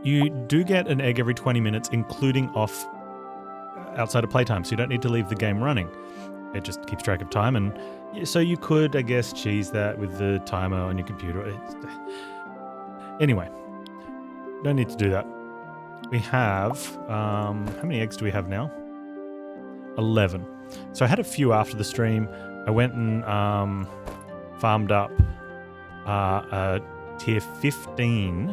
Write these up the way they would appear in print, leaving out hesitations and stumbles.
You do get an egg every 20 minutes, including off outside of playtime, so you don't need to leave the game running. It just keeps track of time, and so you could, I guess, cheese that with the timer on your computer. Anyway, don't need to do that. We have, how many eggs do we have now? 11. So I had a few after the stream. I went and farmed up a tier 15,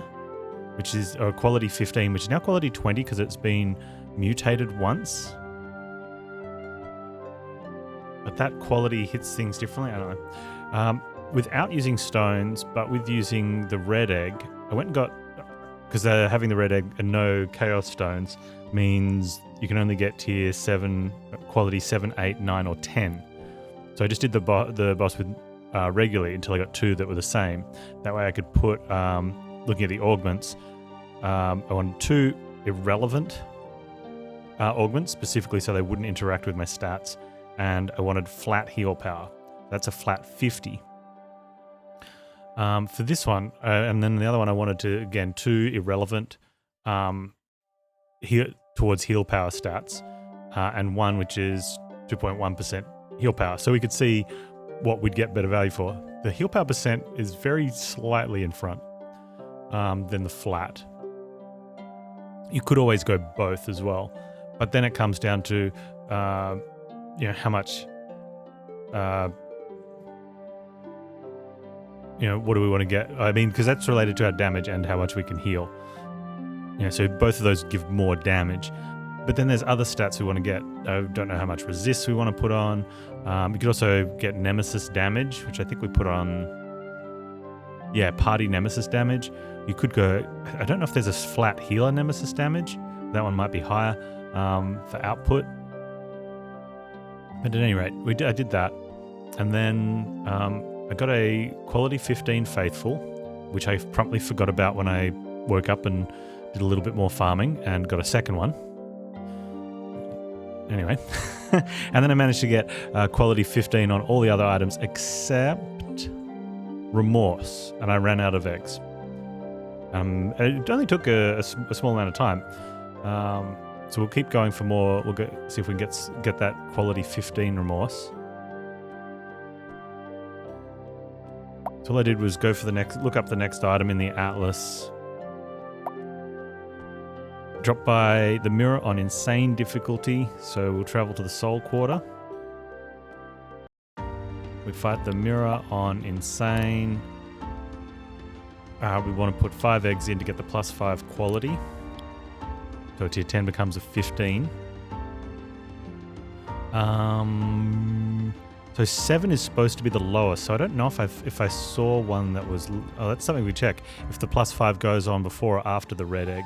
which is a quality 15, which is now quality 20 because it's been mutated once. But that quality hits things differently. I don't know. Without using stones, but with using the red egg, I went and got, because having the red egg and no chaos stones means you can only get tier 7, quality 7, 8, 9, or 10. So I just did the boss with regularly until I got 2 that were the same. That way I could put, looking at the augments, I wanted 2 irrelevant augments, specifically so they wouldn't interact with my stats. And I wanted flat heal power. That's a flat 50. For this one, and then the other one I wanted to, again, 2 irrelevant towards heal power stats, and 1 which is 2.1% heal power. So we could see what we'd get better value for. The heal power percent is very slightly in front than the flat. You could always go both as well. But then it comes down to how much, what do we want to get? I mean, because that's related to our damage and how much we can heal. So both of those give more damage. But then there's other stats we want to get. I don't know how much resist we want to put on. You could also get nemesis damage, which I think we put on, party nemesis damage. You could go, I don't know if there's a flat healer nemesis damage. That one might be higher for output. But at any rate, I did that. And then I got a quality 15 faithful, which I promptly forgot about when I woke up and did a little bit more farming and got a second one. Anyway, and then I managed to get quality 15 on all the other items except remorse, and I ran out of eggs. It only took a small amount of time. So we'll keep going for more. We'll go see if we can get that quality 15 remorse. So all I did was go for look up the next item in the atlas. Drop by the mirror on insane difficulty. So we'll travel to the soul quarter. We fight the mirror on insane. We want to put 5 eggs in to get the +5 quality. So tier 10 becomes a 15. So 7 is supposed to be the lowest. So I don't know if I saw one that was... Oh, that's something we check. If the +5 goes on before or after the red egg.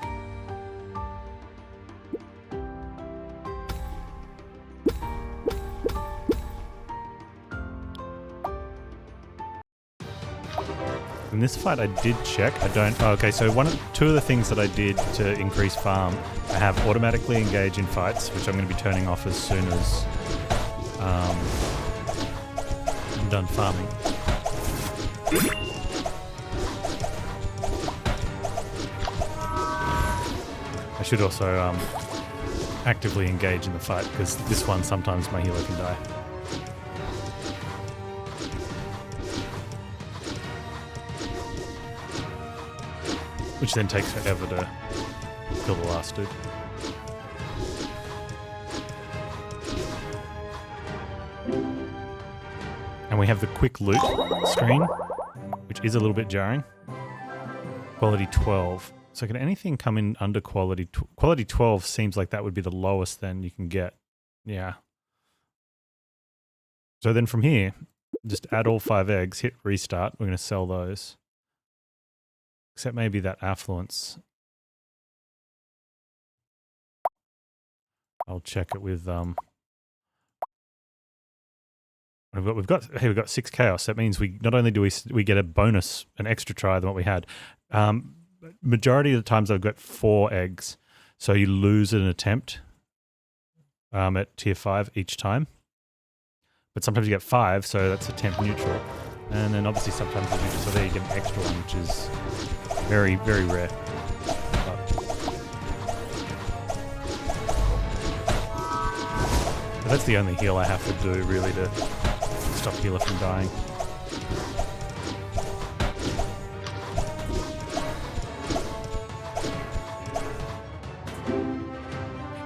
In this fight I did check. I don't... Oh, okay, so 2 of the things that I did to increase farm, I have automatically engage in fights, which I'm going to be turning off as soon as I'm done farming. I should also actively engage in the fight, because this one sometimes my healer can die. Which then takes forever to kill the last dude. And we have the quick loot screen, which is a little bit jarring. Quality 12. So can anything come in under quality? Quality 12 seems like that would be the lowest then you can get. Yeah. So then from here, just add all 5 eggs, hit restart. We're going to sell those. Except maybe that affluence. I'll check it with we've got 6 chaos. That means we not only do we get a bonus, an extra try than what we had. Majority of the times I've got 4 eggs, so you lose an attempt at tier 5 each time. But sometimes you get 5, so that's attempt neutral. And then obviously sometimes you neutral, so there you get an extra one, which is very, very rare. But That's the only heal I have to do, really, to stop healer from dying.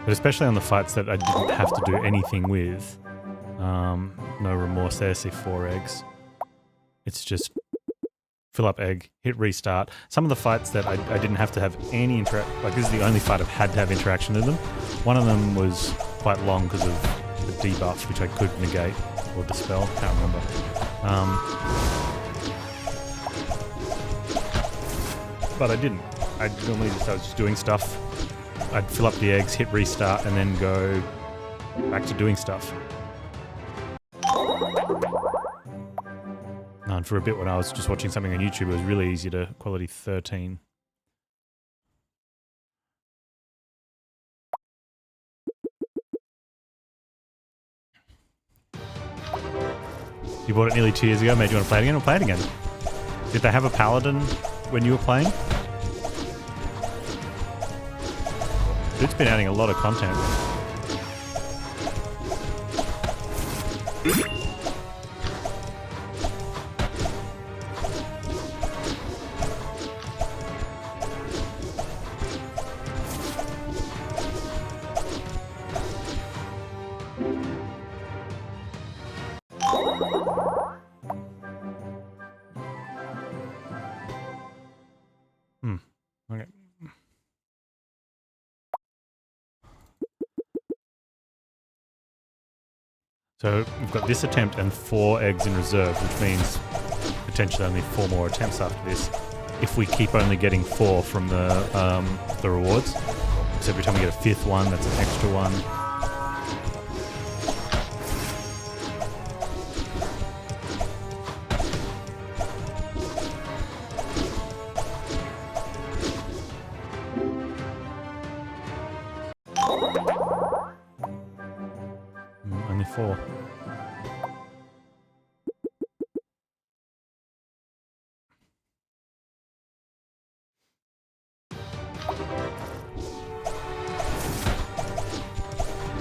But especially on the fights that I didn't have to do anything with, no remorse there, see 4 eggs. It's just fill up egg, hit restart. Some of the fights that I didn't have to have any interaction, like this is the only fight I've had to have interaction with them. One of them was quite long because of the debuff, which I could negate or dispel, can't remember. But I didn't. I was just doing stuff. I'd fill up the eggs, hit restart, and then go back to doing stuff. And for a bit when I was just watching something on YouTube, it was really easy to quality 13. You bought it nearly 2 years ago, made you want to play it again? We'll play it again. Did they have a paladin when you were playing? Dude's been adding a lot of content. Okay. So we've got this attempt and 4 eggs in reserve, which means potentially only 4 more attempts after this. If we keep only getting 4 from the rewards, so every time we get a 5th one, that's an extra one. Only 4.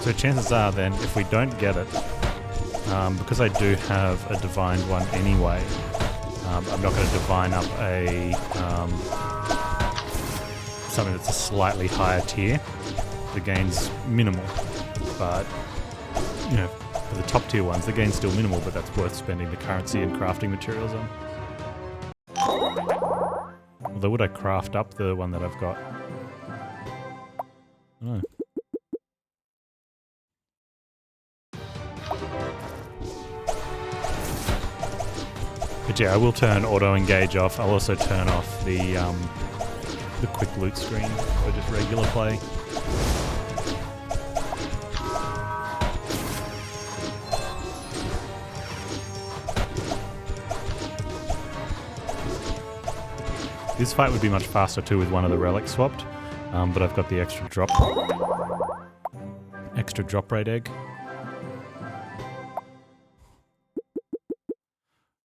So chances are then, if we don't get it, because I do have a divined one anyway, I'm not going to divine up a something that's a slightly higher tier. The gain's minimal, but you know, for the top tier ones, the gain's still minimal, but that's worth spending the currency and crafting materials on. Although would I craft up the one that I've got? I don't know. But yeah, I will turn auto engage off. I'll also turn off the quick loot screen for just regular play. This fight would be much faster too with one of the relics swapped, but I've got the extra drop rate egg.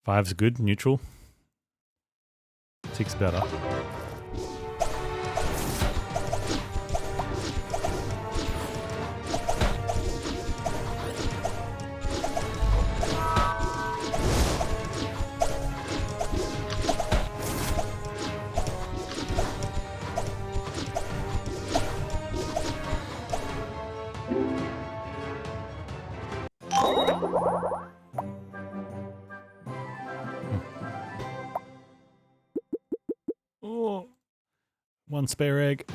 5's good, neutral. 6 better. Oh, 1 spare egg.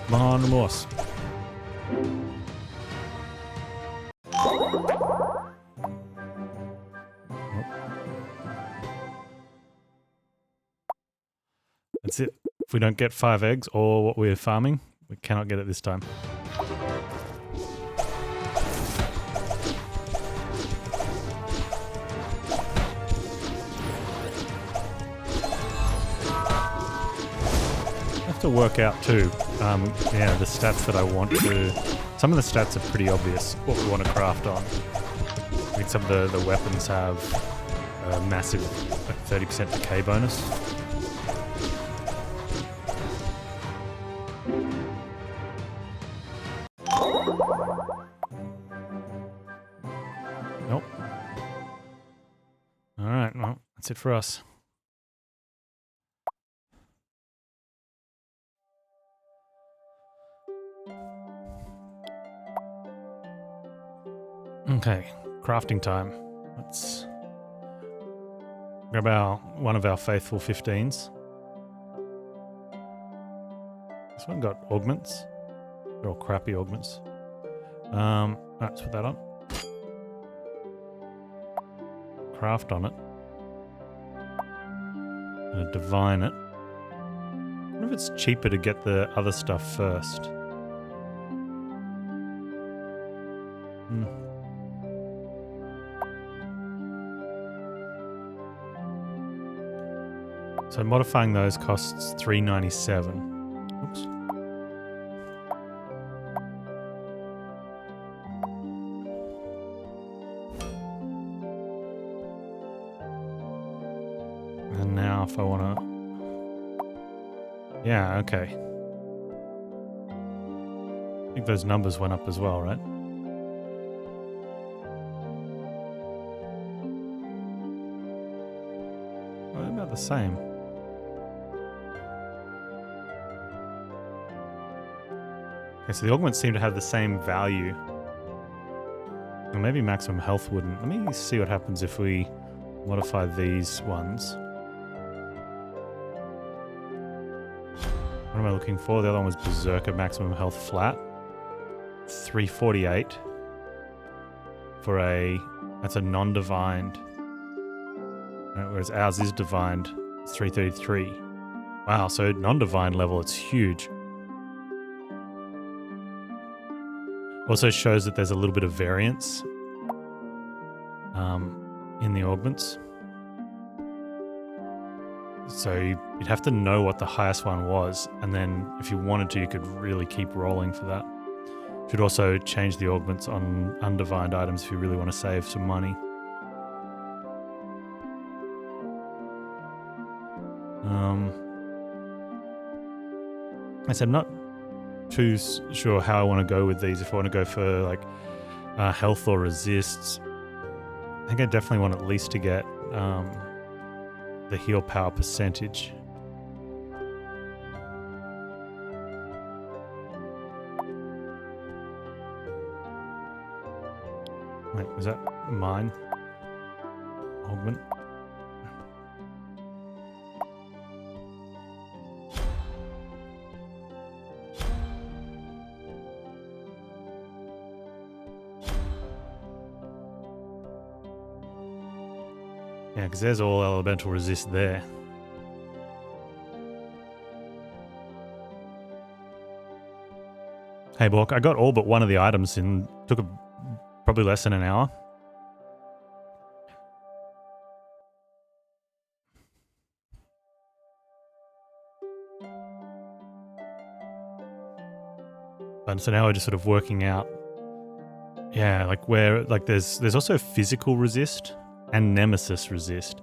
Come on, remorse. That's it. If we don't get 5 eggs or what we're farming, we cannot get it this time. to work out too. Yeah, the stats that I want to. Some of the stats are pretty obvious. What we want to craft on. I think some of the weapons have a massive, like 30% decay bonus. Nope. All right. Well, that's it for us. Okay, crafting time. Let's grab one of our faithful 15s. This one got augments. They're all crappy augments. Alright, let's put that on. Craft on it. And divine it. I wonder if it's cheaper to get the other stuff first. So modifying those costs $3.97. Oops. And now if I want to... Yeah, okay. I think those numbers went up as well, right? Well, they're about the same. Okay, so the augments seem to have the same value. Or maybe maximum health wouldn't. Let me see what happens if we modify these ones. What am I looking for? The other one was Berserker maximum health flat. 348 for a... That's a non-divined. Right, whereas ours is divined. It's 333. Wow, so non-divine level, it's huge. Also shows that there's a little bit of variance in the augments. So you'd have to know what the highest one was, and then if you wanted to, you could really keep rolling for that. Should also change the augments on undivined items if you really want to save some money. I said I'm not too sure how I want to go with these. If I want to go for like health or resists, I think I definitely want at least to get the heal power percentage. Wait, was that mine? Augment? Yeah, because there's all elemental resist there. Hey, Bork, I got all but one of the items in. Took probably less than an hour. And so now we're just sort of working out. Yeah, like where, like there's also physical resist and nemesis resist.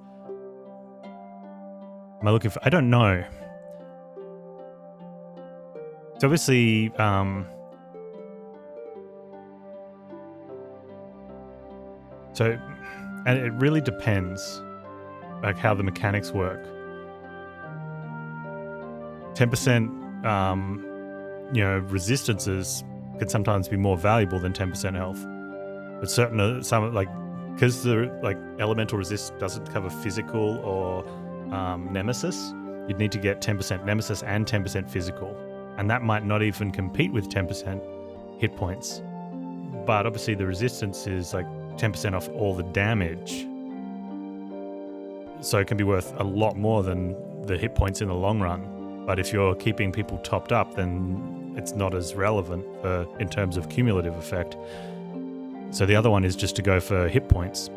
Am I looking for? I don't know. So obviously, and it really depends, like how the mechanics work. 10%, resistances could sometimes be more valuable than 10% health. But some like, because the elemental resist doesn't cover physical or nemesis, you'd need to get 10% nemesis and 10% physical, and that might not even compete with 10% hit points. But obviously, the resistance is like 10% off all the damage, so it can be worth a lot more than the hit points in the long run. But if you're keeping people topped up, then it's not as relevant in terms of cumulative effect. So the other one is just to go for hit points.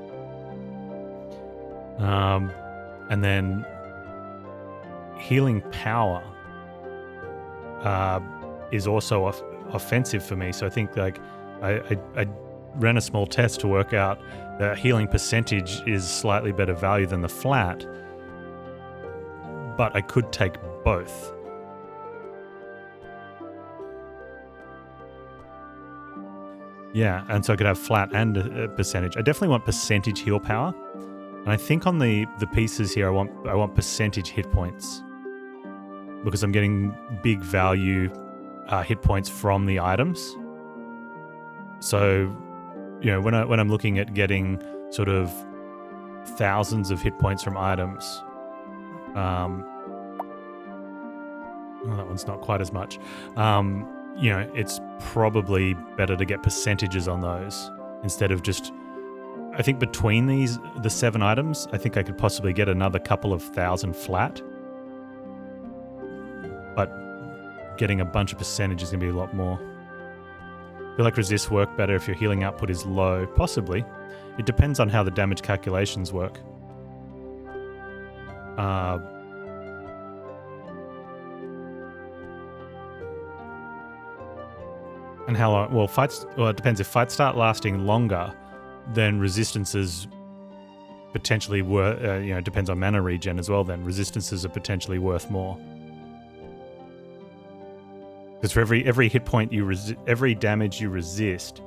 And then healing power. is also offensive for me. So I think like I ran a small test to work out the healing percentage is slightly better value than the flat, but I could take both. Yeah, and so I could have flat and a percentage. I definitely want percentage heal power. And I think on the pieces here I want percentage hit points, because I'm getting big value hit points from the items. So, you know, when I'm looking at getting sort of thousands of hit points from items, well, that one's not quite as much. You know, it's probably better to get percentages on those instead of just. I think between the 7 items, I think I could possibly get another couple of thousand flat. But getting a bunch of percentage is going to be a lot more. I feel like resists work better if your healing output is low. Possibly. It depends on how the damage calculations work. And how long? Well, it depends. If fights start lasting longer, then resistances potentially it depends on mana regen as well. Then resistances are potentially worth more. Because for every hit point every damage you resist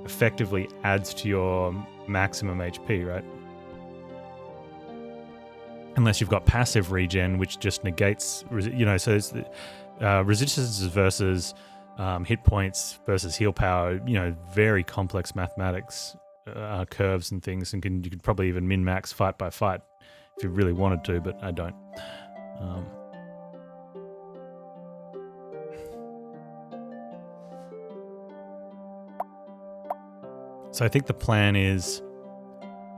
effectively adds to your maximum HP, right? Unless you've got passive regen, which just negates, so it's resistances versus hit points versus heal power, very complex mathematics curves and things, and you could probably even min-max fight by fight if you really wanted to, but I don't. So I think the plan is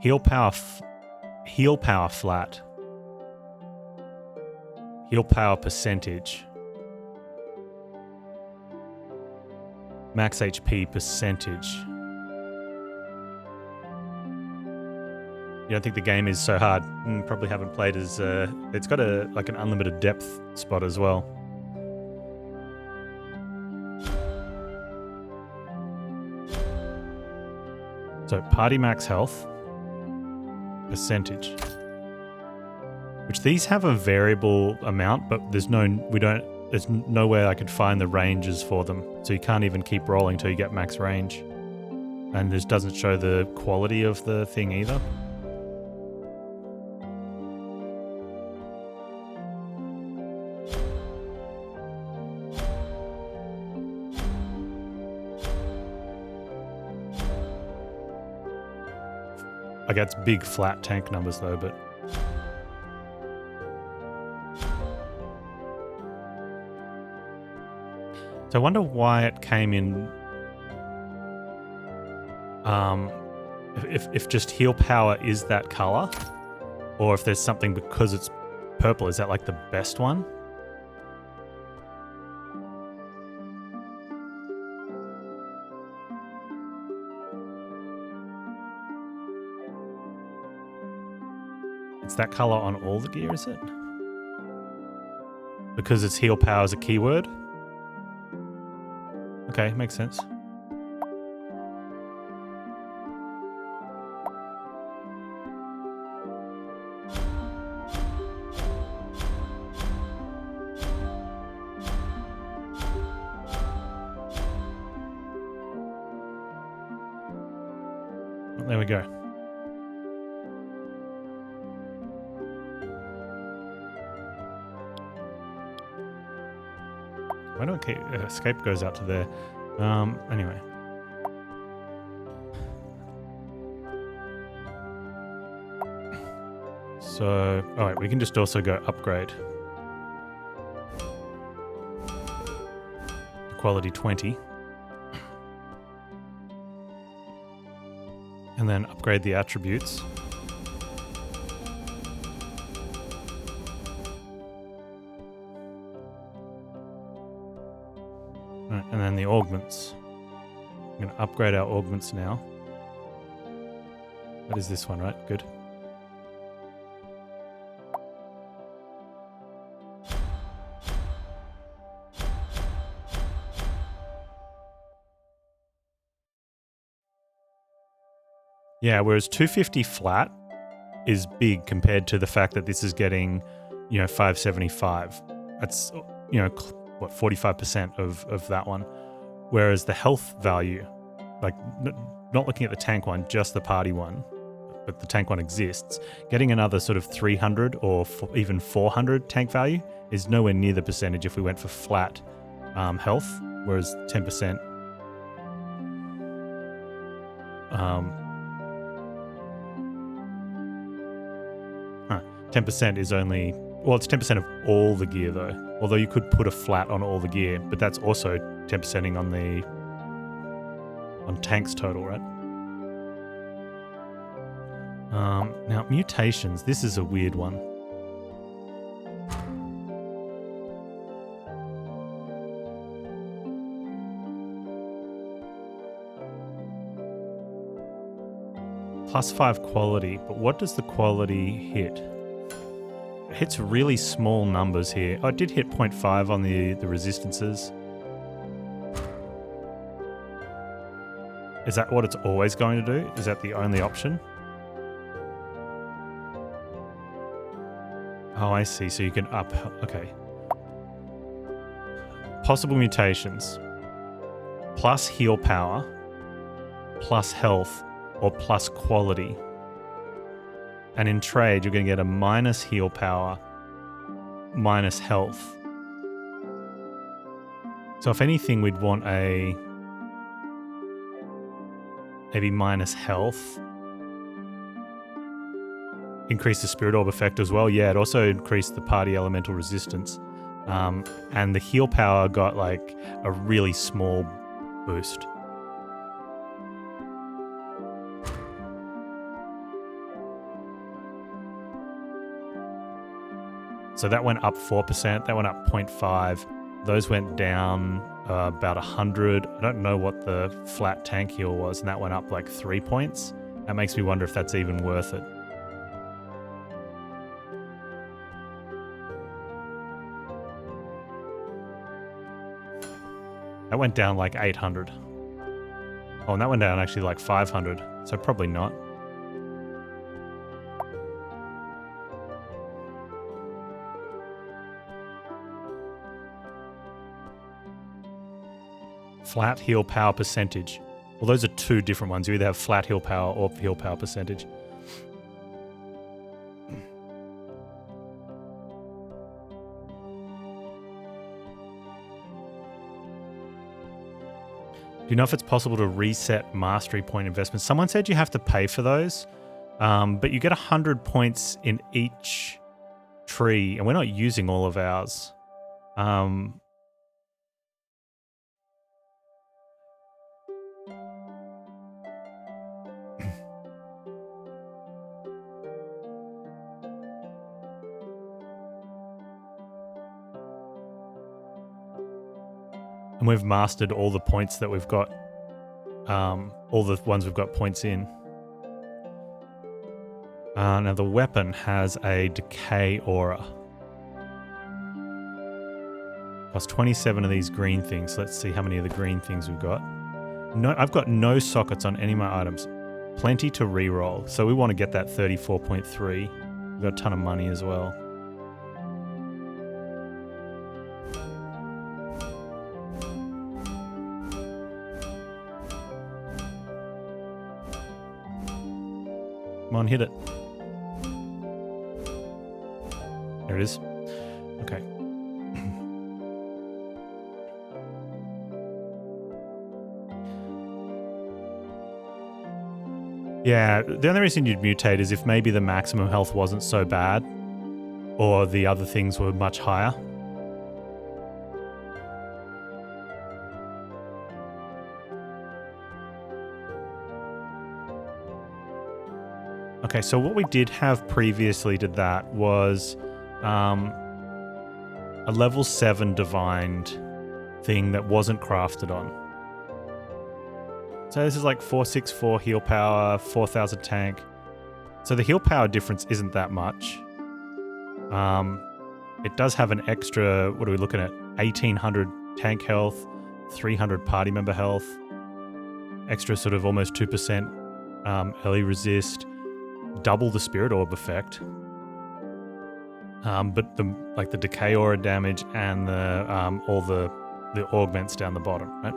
heal power flat, heal power percentage, max HP percentage. You don't think the game is so hard? Probably haven't played as. It's got an unlimited depth spot as well. So party max health percentage, which these have a variable amount, but there's no way I could find the ranges for them. So you can't even keep rolling until you get max range, and this doesn't show the quality of the thing either. I guess big flat tank numbers though, but so I wonder why it came in. If just heal power is that color, or if there's something because it's purple, is that like the best one? It's that color on all the gear, is it? Because it's heal power as a keyword? Okay, makes sense. Well, there we go. Why don't escape goes out to there? Anyway. So, alright, we can just also go upgrade. Quality 20. And then upgrade the attributes. Right, and then the augments. I'm going to upgrade our augments now. That is this one, right? Good. Yeah, whereas 250 flat is big compared to the fact that this is getting, 575. That's, 45% of that one. Whereas the health value, like not looking at the tank one, just the party one, but the tank one exists, getting another sort of 300 or even 400 tank value is nowhere near the percentage if we went for flat health, whereas 10%. 10% is only, it's 10% of all the gear though. Although you could put a flat on all the gear, but that's also 10%ing on tanks total, right? Now mutations, this is a weird one. +5 quality, but what does the quality hit? It hits really small numbers here. Oh, it did hit 0.5 on the resistances. Is that what it's always going to do? Is that the only option? Oh, I see. So you can up... Okay. Possible mutations. Plus heal power, plus health, or plus quality. And in trade, you're going to get a minus heal power, minus health. So if anything, we'd want a... maybe minus health. Increase the Spirit Orb effect as well. Yeah, it also increased the party elemental resistance. And the heal power got like a really small boost. So that went up 4%, that went up 0.5. Those went down about 100. I don't know what the flat tank heal was, and that went up like 3 points. That makes me wonder if that's even worth it. That went down like 800. Oh, and that went down actually like 500, so probably not. Flat heal power percentage. Well, those are two different ones. You either have flat heal power or heal power percentage. Do you know if it's possible to reset mastery point investments? Someone said you have to pay for those, but you get 100 points in each tree, and we're not using all of ours. And we've mastered all the points that we've got, all the ones we've got points in. Now the weapon has a decay aura. Plus 27 of these green things. Let's see how many of the green things we've got. No, I've got no sockets on any of my items. Plenty to reroll. So we want to get that 34.3. We've got a ton of money as well. Come on, hit it. There it is. Okay. Yeah, the only reason you'd mutate is if maybe the maximum health wasn't so bad, or the other things were much higher. Okay, so what we did have previously to that was a level 7 divined thing that wasn't crafted on. So this is like 464 heal power, 4000 tank. So the heal power difference isn't that much. It does have an extra, what are we looking at? 1800 tank health, 300 party member health, extra sort of almost 2% Ellie resist, double the Spirit Orb effect. But the Decay Aura damage and the all the augments down the bottom, right?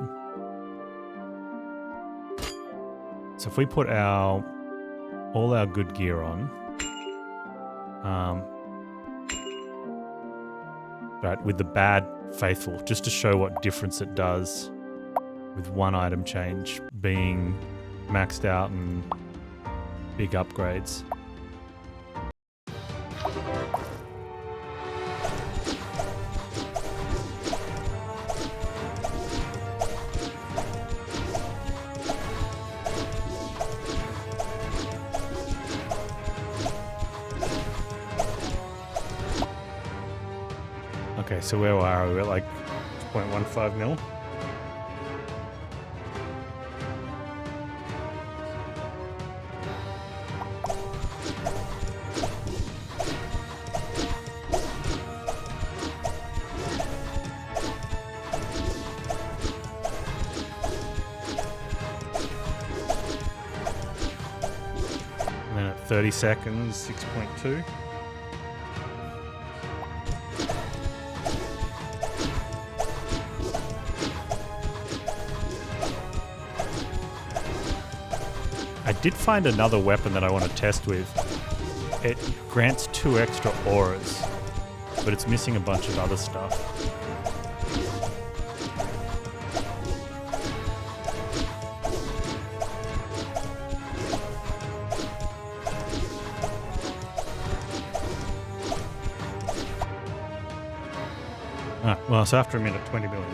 So if we put all our good gear on, right, with the bad Faithful, just to show what difference it does with one item change being maxed out and big upgrades. Okay, so where are we? We're at like 0.15 mil. And then at 30 seconds, 6.2. I did find another weapon that I want to test with. It grants 2 extra auras, but it's missing a bunch of other stuff. Well, so after a minute, 20 million.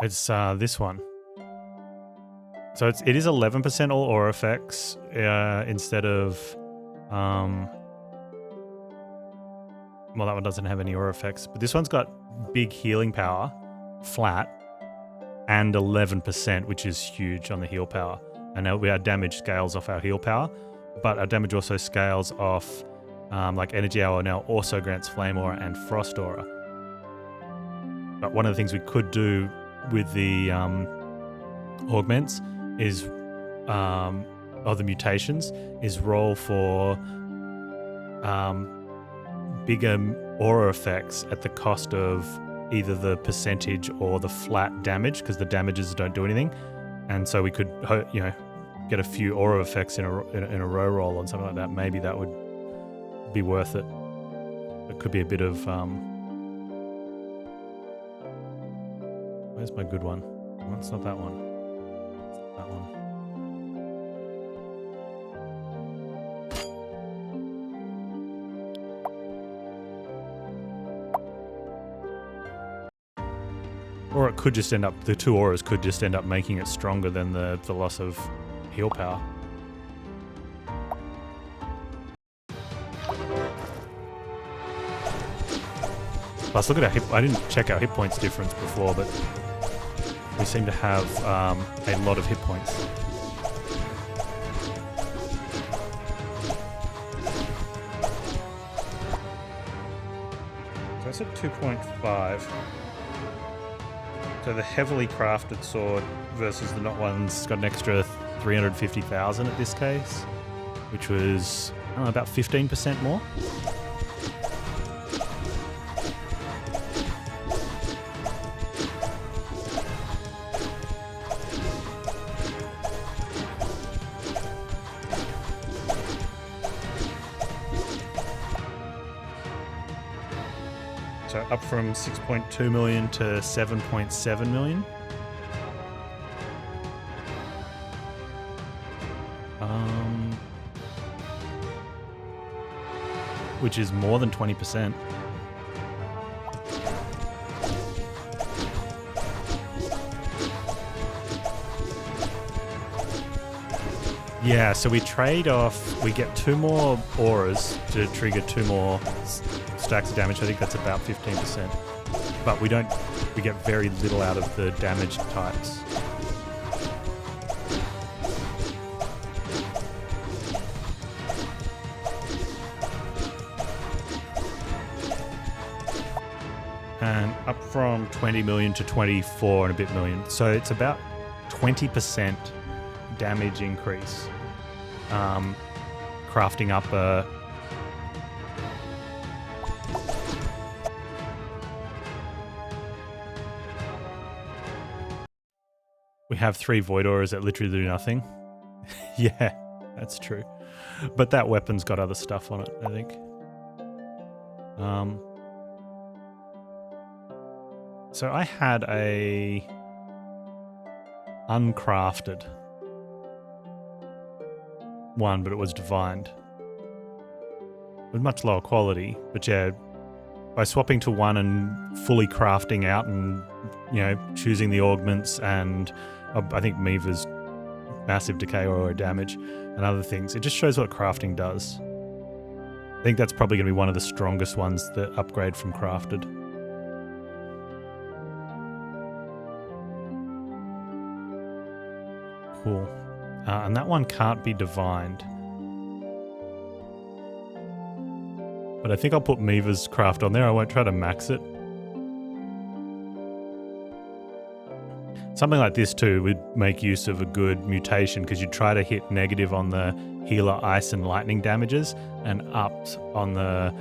It's this one. So it is 11% all aura effects instead of well, that one doesn't have any aura effects, but this one's got big healing power, flat, and 11%, which is huge on the heal power. And our damage scales off our heal power, but our damage also scales off like Energy Hour now also grants Flame Aura and Frost Aura. But one of the things we could do with the augments is, of the mutations, is roll for bigger aura effects at the cost of either the percentage or the flat damage, because the damages don't do anything. And so we could, get a few aura effects in a row roll on something like that. Maybe that would be worth it. It could be a bit of where's my good one? No, it's not that one. It's that one. Or it could just end up, the 2 auras could just end up making it stronger than the loss of heal power. Plus, look at our hit. I didn't check our hit points difference before, but we seem to have a lot of hit points. So that's at 2.5. So the heavily crafted sword versus the not one's got an extra 350,000 at this case, which was about 15% more. So up from 6.2 million to 7.7 million. Which is more than 20%. Yeah, so we trade off, we get 2 more auras to trigger 2 more stacks of damage. I think that's about 15%. But we get very little out of the damage types. And up from 20 million to 24 and a bit million. So it's about 20% damage increase. Crafting up a... We have 3 Void Auras that literally do nothing. Yeah, that's true. But that weapon's got other stuff on it, I think. So I had a uncrafted one, but it was divined. It was much lower quality, but yeah, by swapping to one and fully crafting out and, you know, choosing the augments and I think Miva's massive decay or damage and other things, it just shows what crafting does. I think that's probably going to be one of the strongest ones that upgrade from crafted. Cool. And that one can't be divined. But I think I'll put Miva's craft on there. I won't try to max it. Something like this too would make use of a good mutation because you'd try to hit negative on the healer ice and lightning damages and upped on the,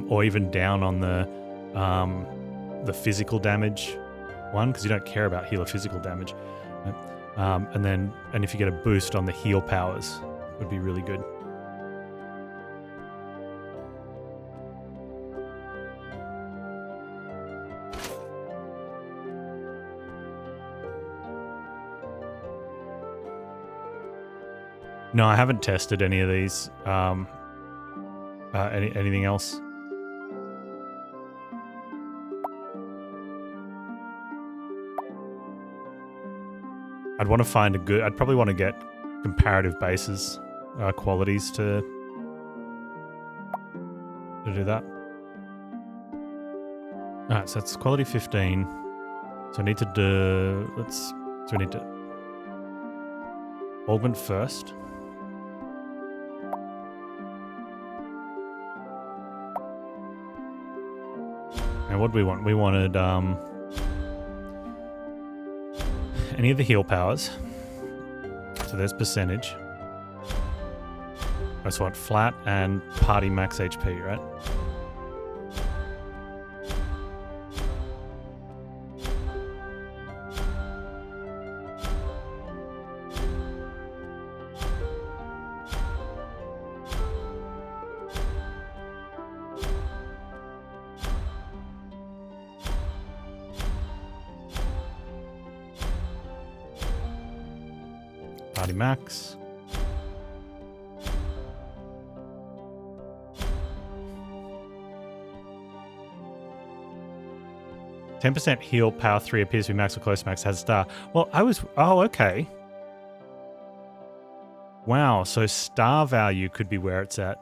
or even down on the physical damage one because you don't care about healer physical damage. Right? And if you get a boost on the heal powers, would be really good. No, I haven't tested any of these. Anything else? I'd want to find a good... I'd probably want to get comparative bases, qualities to do that. Alright, so that's quality 15. So I need to do... So we need to augment first. And what do we want? We wanted any of the heal powers. So there's percentage. I just want flat and party max HP, right? Party max. %% heal, power 3 appears to be max or close to max, has a star. Well, oh, okay. Wow, so star value could be where it's at.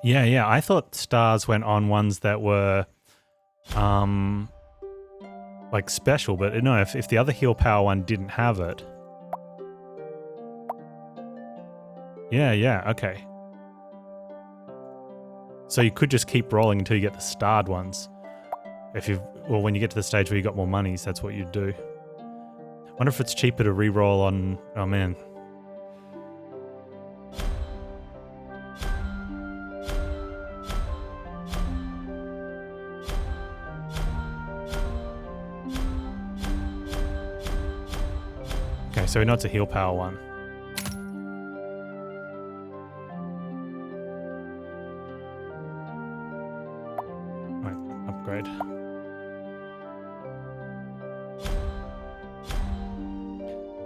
Yeah, I thought stars went on ones that were, like special, but no, if the other heal power one didn't have it. Yeah, okay. So you could just keep rolling until you get the starred ones. Well, when you get to the stage where you got more monies, that's what you'd do. Wonder if it's cheaper to re-roll on... Oh, man. Okay, so we know it's a heal power one. Right, upgrade.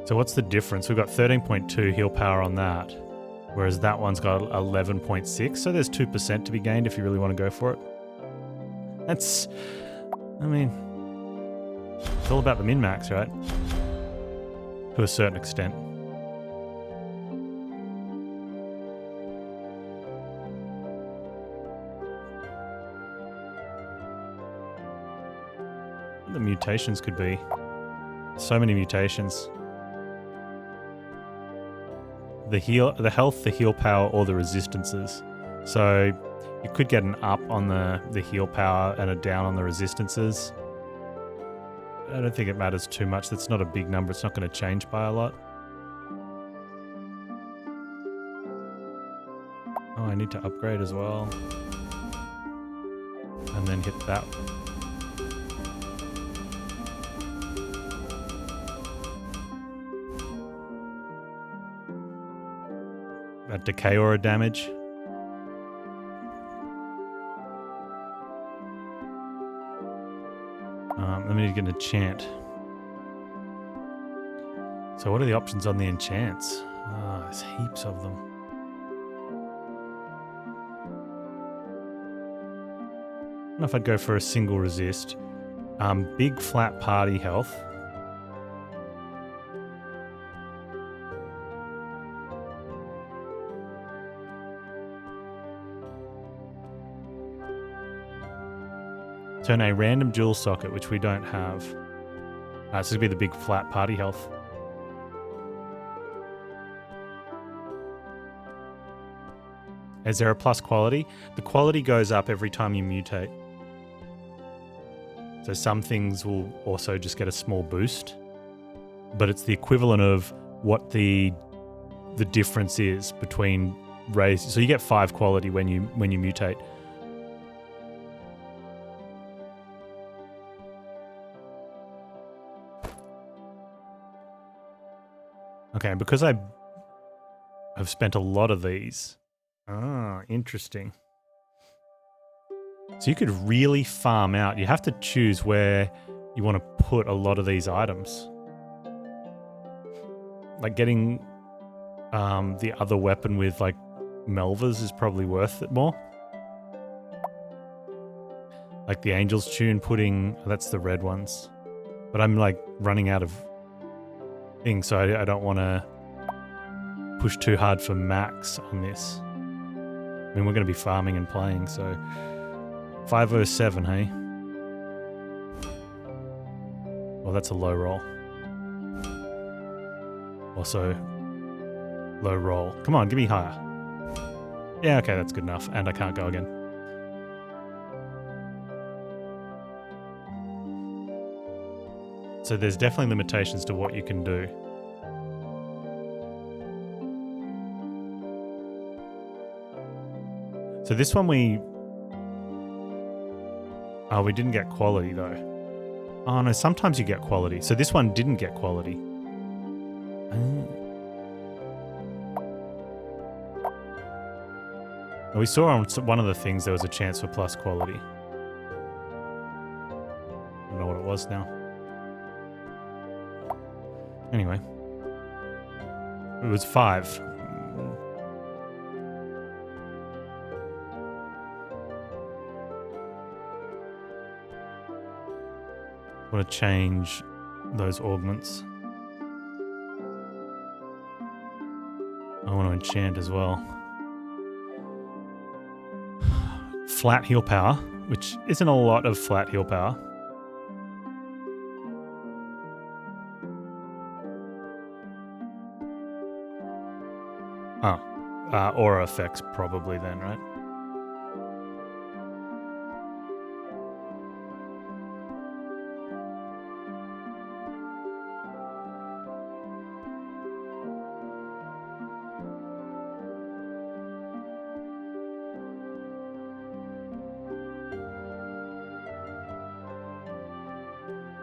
So what's the difference? We've got 13.2 heal power on that, whereas that one's got 11.6. So there's 2% to be gained if you really want to go for it. That's, I mean, it's all about the min-max, right? To a certain extent. The mutations could be. So many mutations. The health, the heal power, or the resistances. So You could get an up on the heal power and a down on the resistances. I don't think it matters too much. That's not a big number. It's not going to change by a lot. Oh, I need to upgrade as well. And then hit that. That decay aura damage. Let me get an enchant. So what are the options on the enchants? Oh, there's heaps of them. I don't know if I'd go for a single resist. Big flat party health. Turn a random dual socket, which we don't have. So this would be the big flat party health. Is there a plus quality? The quality goes up every time you mutate. So some things will also just get a small boost, but it's the equivalent of what the difference is between raise. So you get 5 quality when you mutate. Okay, because I have spent a lot of these. Ah, interesting. So you could really farm out. You have to choose where you want to put a lot of these items. Like getting the other weapon with like Melvas is probably worth it more. Like the Angel's Tune putting, that's the red ones. But I'm like running out of things, so I don't want to push too hard for max on this. I mean, we're going to be farming and playing, so 507, hey? Well, that's a low roll. Also, low roll. Come on, give me higher. Yeah, okay, that's good enough. And I can't go again. So there's definitely limitations to what you can do. So this one we didn't get quality though. Oh no, sometimes you get quality. So this one didn't get quality. We saw on one of the things there was a chance for plus quality. I don't know what it was now. Anyway. It was 5. I want to change those augments. I want to enchant as well. Flat heal power, which isn't a lot of flat heal power. Aura effects probably then, right?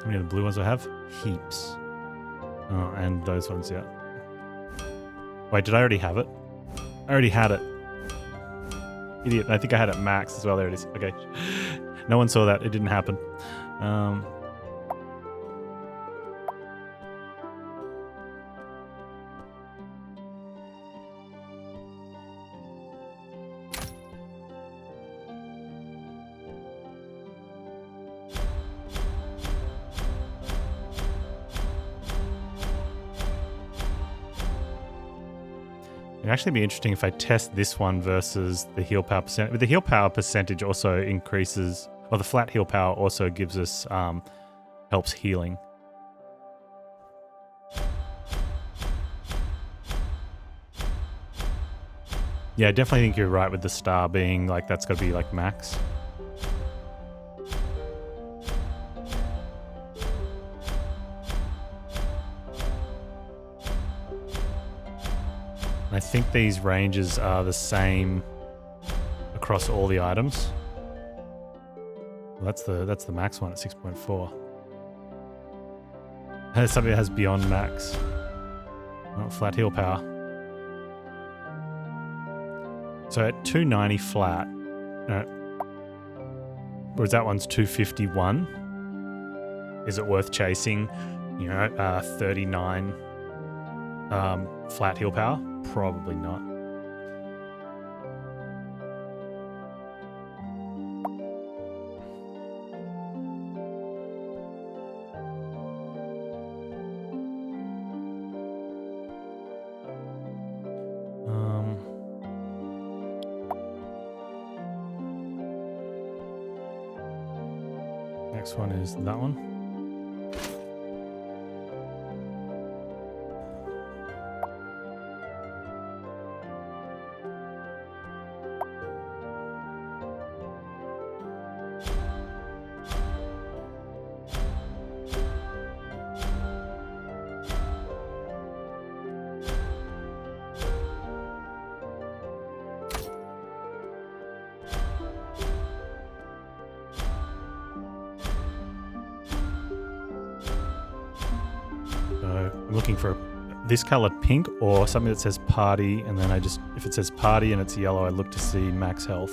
How many of the blue ones I have? Heaps. Oh, and those ones, yeah. Wait, did I already have it? I already had it. Idiot. I think I had it max as well. There it is. Okay. No one saw that. It didn't happen. It'd actually be interesting if I test this one versus the heal power percent. But the heal power percentage also increases, or the flat heal power also gives us, helps healing. Yeah, I definitely think you're right with the star being like that's got to be like max. I think these ranges are the same across all the items. Well, that's the max one at 6.4. There's something that has beyond max. Oh, flat heal power. So at 290 flat, whereas that one's 251. Is it worth chasing? 39 flat heal power? Probably not. Next one is that one. I'm looking for this colored pink or something that says party, and then if it says party and it's yellow, I look to see max health.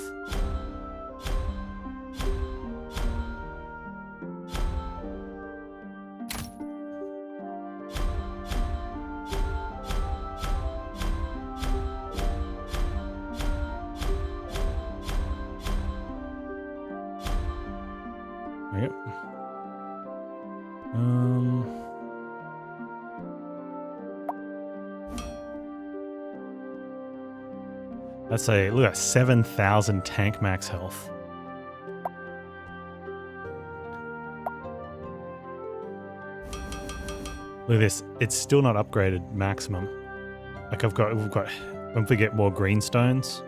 Yep. Let's say, look at 7,000 tank max health. Look at this. It's still not upgraded maximum. Like we've got, when we get more green stones.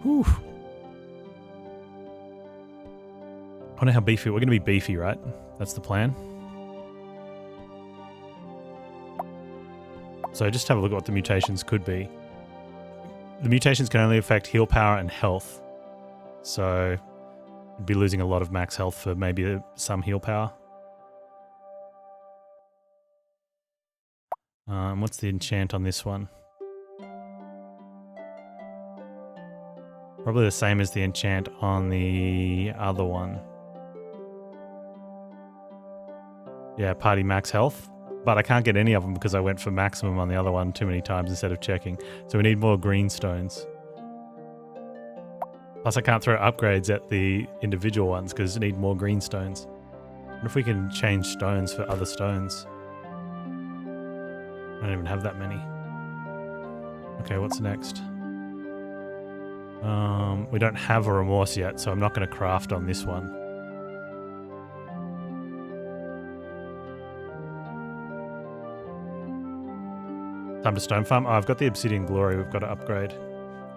Whew. I wonder how beefy. We're going to be beefy, right? That's the plan. So just have a look at what the mutations could be. The mutations can only affect heal power and health. So you'd be losing a lot of max health for maybe some heal power. What's the enchant on this one? Probably the same as the enchant on the other one. Yeah, party max health. But I can't get any of them because I went for maximum on the other one too many times instead of checking. So we need more green stones. Plus I can't throw upgrades at the individual ones because I need more green stones. What if we can change stones for other stones? I don't even have that many. Okay, what's next? We don't have a remorse yet, so I'm not going to craft on this one. Time to stone farm. Oh, I've got the obsidian glory we've got to upgrade.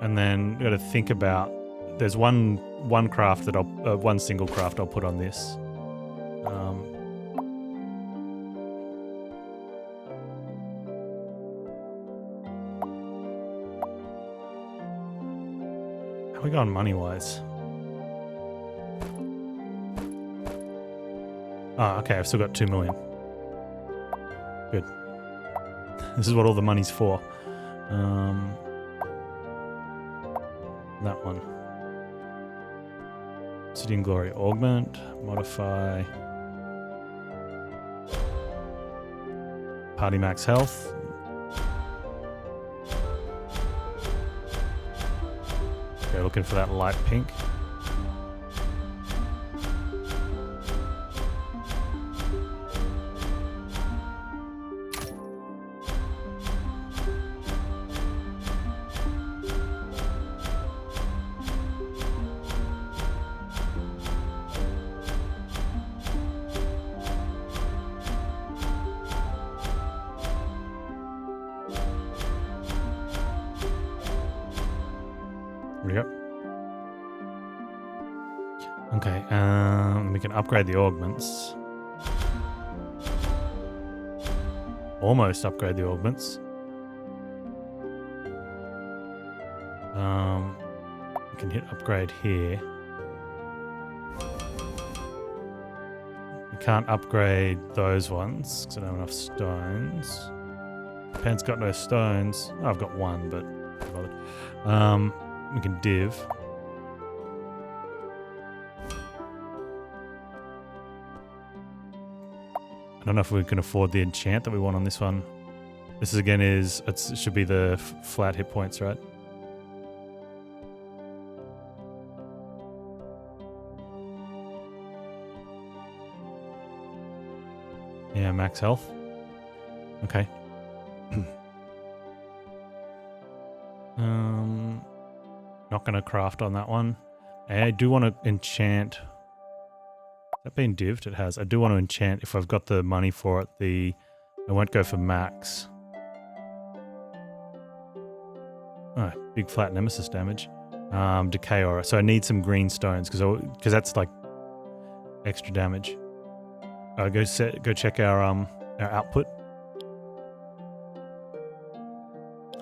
And then we've got to think about, there's one craft that one single craft I'll put on this. How are we going money-wise? Oh, okay, I've still got 2 million. Good. This is what all the money's for. That one. Obsidian Glory Augment, modify. Party max health. Okay, looking for that light pink. Okay, we can upgrade the augments. Almost upgrade the augments. We can hit upgrade here. We can't upgrade those ones because I don't have enough stones. Pan's got no stones. Oh, I've got one, but not bothered. We can div. I don't know if we can afford the enchant that we want on this one. This is again it should be the flat hit points, right? Yeah, max health. Okay. Not gonna craft on that one. I do want to enchant. Has that been divved? It has. I do want to enchant if I've got the money for it. I won't go for max. Oh, big flat nemesis damage. Decay aura. So I need some green stones because that's like extra damage. Go check our output.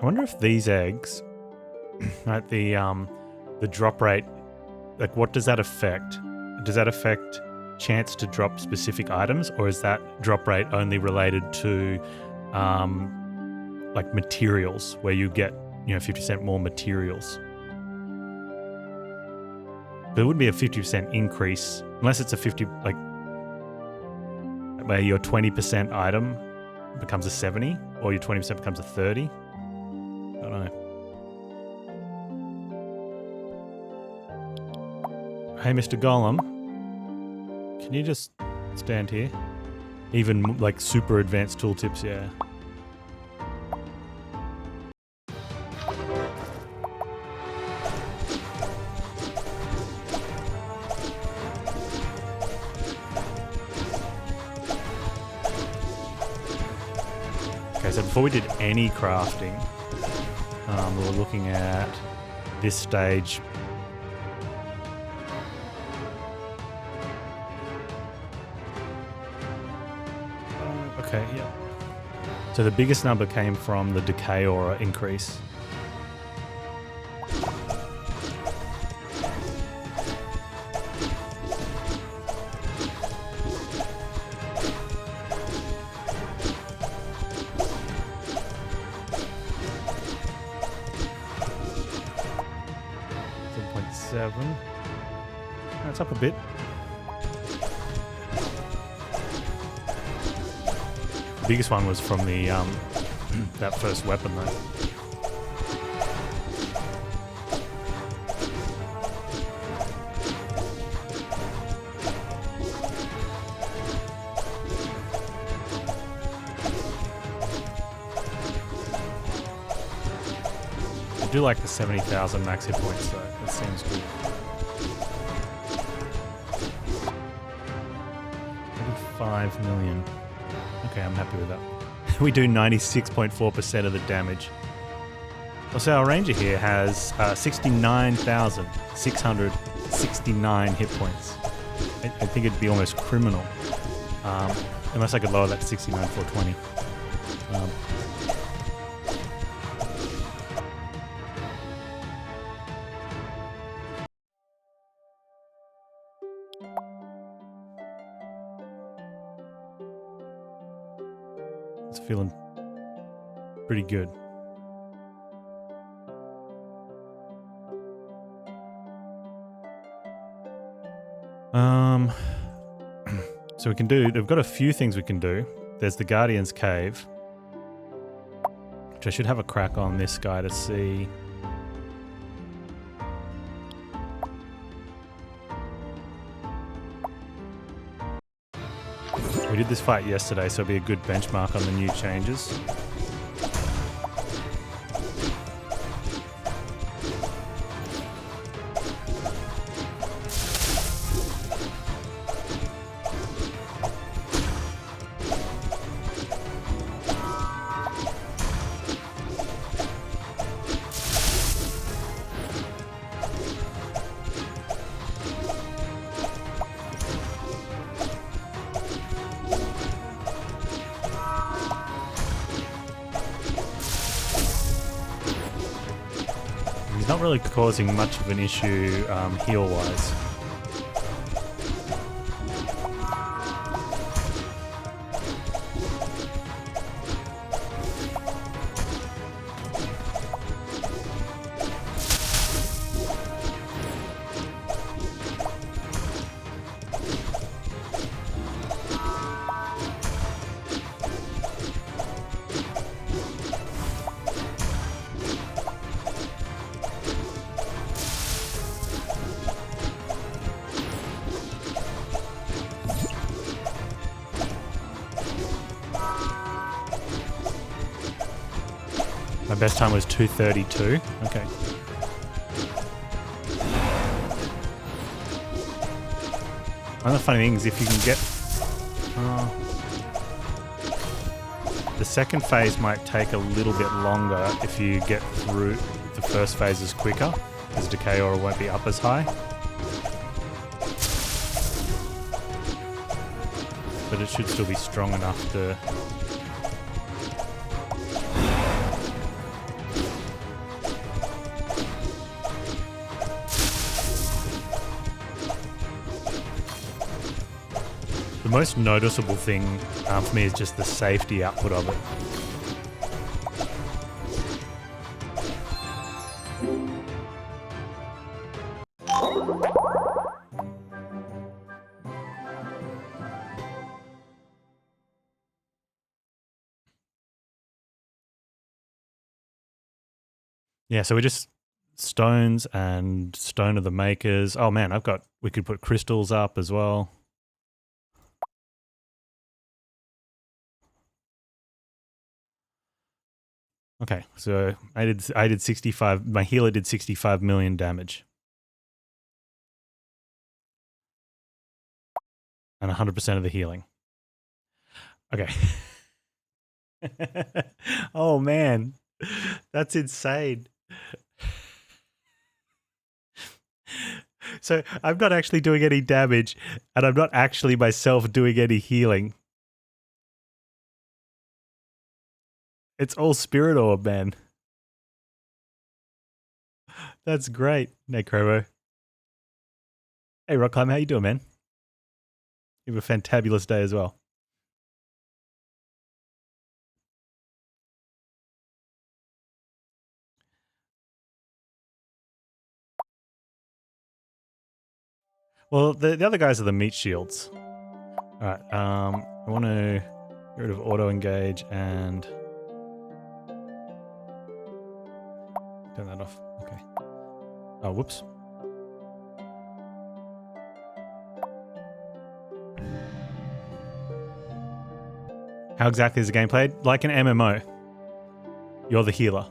I wonder if these eggs, right? The drop rate, like what does that affect? Does that affect chance to drop specific items, or is that drop rate only related to like materials, where you get 50% more materials? There wouldn't be a 50% increase unless it's a 50 like. Where your 20% item becomes a 70 or your 20% becomes a 30. I don't know. Hey, Mr. Golem, can you just stand here? Even like super advanced tooltips, yeah. So before we did any crafting, we were looking at this stage. Okay, yeah. So the biggest number came from the decay aura increase. It's up a bit. The biggest one was from the that first weapon though. I do like the 70,000 max hit points though. That seems good. 5 million. Okay, I'm happy with that. We do 96.4% of the damage. So our ranger here has 69,669 hit points. I think it'd be almost criminal, unless I could lower that to 69,420. It's feeling pretty good. So we can do, they've got a few things we can do. There's the Guardian's Cave, which I should have a crack on this guy to see. We did this fight yesterday, so it'll be a good benchmark on the new changes. not really causing much of an issue heal-wise. My best time was 2:32. Okay. One of the funny things, if you can get... the second phase might take a little bit longer if you get through the first phases quicker, because Decay Aura won't be up as high. But it should still be strong enough to... The most noticeable thing for me is just the safety output of it. Yeah, so we just stones and stone of the makers. Oh man, we could put crystals up as well. Okay, so I did 65. My healer did 65 million damage, and 100% of the healing. Okay. Oh man, that's insane. So I'm not actually doing any damage, and I'm not actually myself doing any healing. It's all Spirit Orb, man. That's great, Necrobo. Hey, Rock Climb, how you doing, man? You have a fantabulous day as well. Well, the other guys are the meat shields. All right, I want to get rid of auto engage and turn that off. Okay. Oh, whoops. How exactly is the game played? Like an MMO. You're the healer.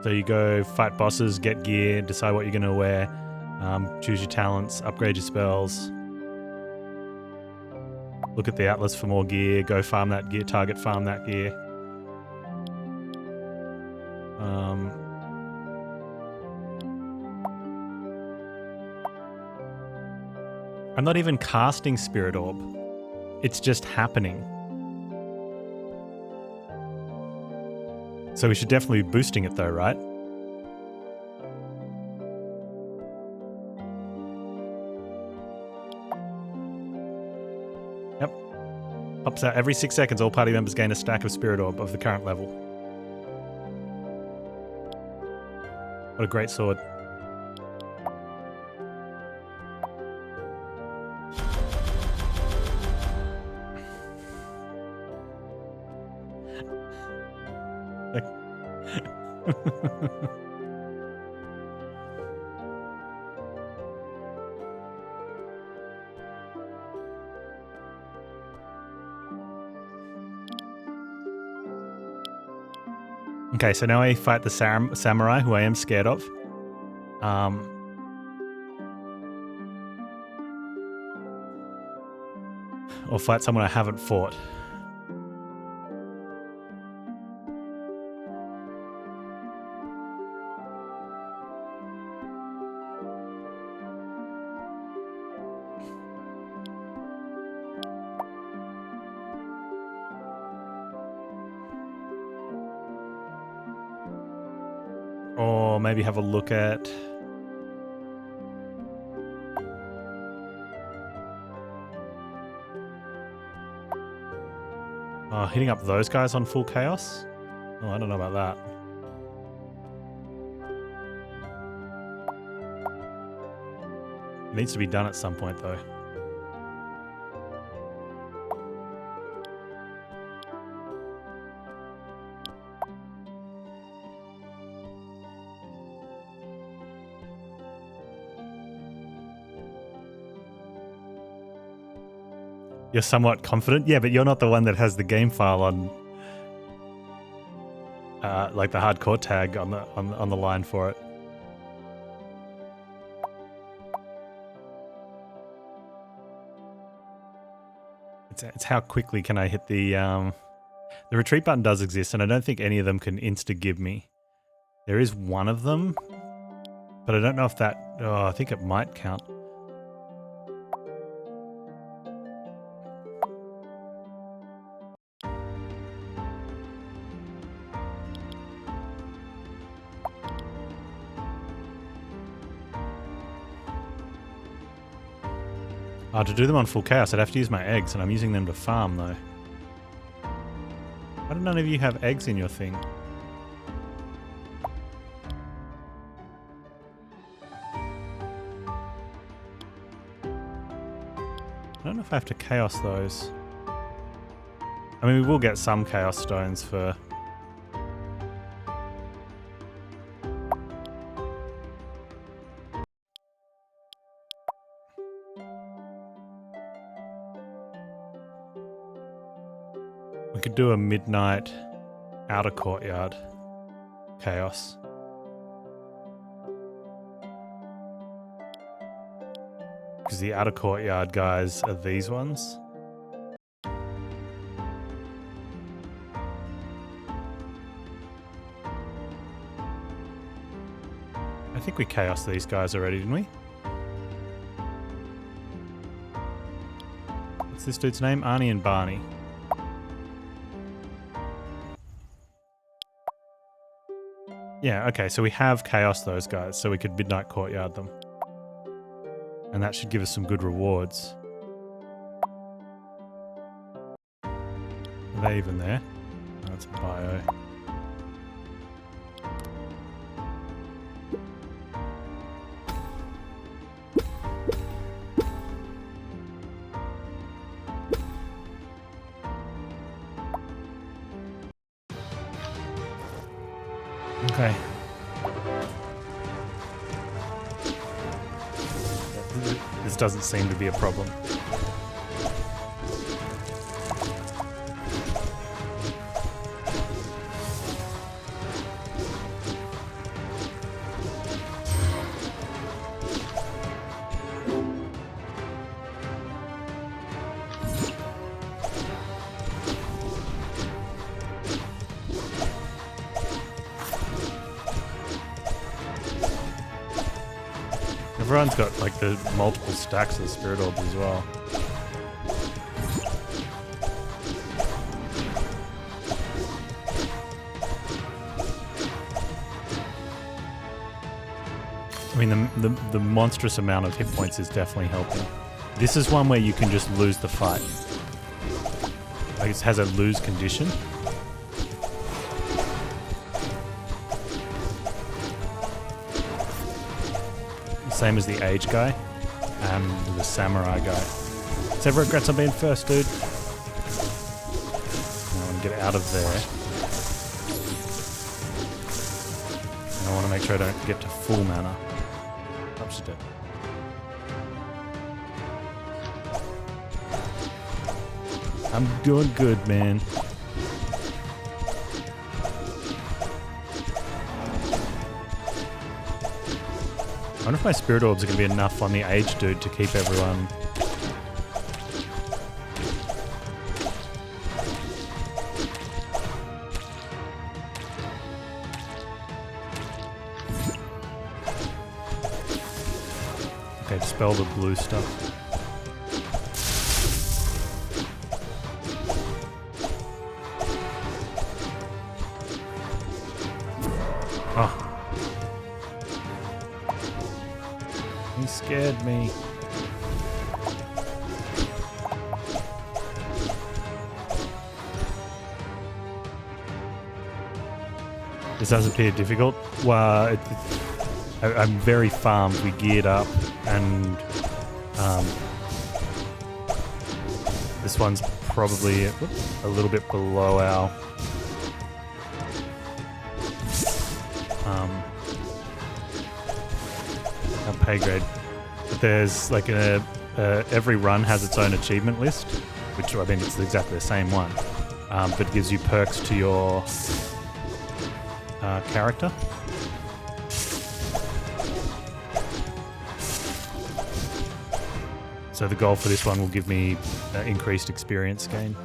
So you go fight bosses, get gear, decide what you're going to wear, choose your talents, upgrade your spells, look at the atlas for more gear, go farm that gear, target farm that gear. I'm not even casting Spirit Orb. It's just happening. So we should definitely be boosting it though, right? Yep. Pops out every 6 seconds, all party members gain a stack of Spirit Orb of the current level. What a great sword. Okay, so now I fight the samurai, who I am scared of. Or fight someone I haven't fought. Or maybe have a look at... hitting up those guys on full chaos? Oh, I don't know about that. It needs to be done at some point, though. You're somewhat confident? Yeah, but you're not the one that has the game file on... like the hardcore tag on the line for it. It's how quickly can I hit the retreat button does exist, and I don't think any of them can insta-give me. There is one of them, but I don't know if that... Oh, I think it might count. To do them on full chaos, I'd have to use my eggs, and I'm using them to farm, though. Why do none of you have eggs in your thing? I don't know if I have to chaos those. I mean, we will get some chaos stones for... We could do a midnight outer courtyard chaos. Because the outer courtyard guys are these ones. I think we chaosed these guys already, didn't we? What's this dude's name? Arnie and Barney. Yeah, okay, so we have chaos those guys, so we could midnight courtyard them. And that should give us some good rewards. Are they even there? No, it's a bio. Okay. This doesn't seem to be a problem. Everyone's got like the multiple stacks of spirit orbs as well. I mean, the monstrous amount of hit points is definitely helping. This is one where you can just lose the fight. Like it has a lose condition. Same as the age guy and the samurai guy. Several regrets on being first, dude. I want to get out of there. And I want to make sure I don't get to full mana. Oh, she's dead. I'm doing good, man. I wonder if my spirit orbs are going to be enough on the age dude to keep everyone... Okay, dispel the blue stuff. Oh. He scared me. This does appear difficult. Well, I'm very farmed. We geared up, and this one's probably a little bit below our pay grade. But there's like every run has its own achievement list, which I mean it's exactly the same one, but it gives you perks to your character. So the goal for this one will give me increased experience gain.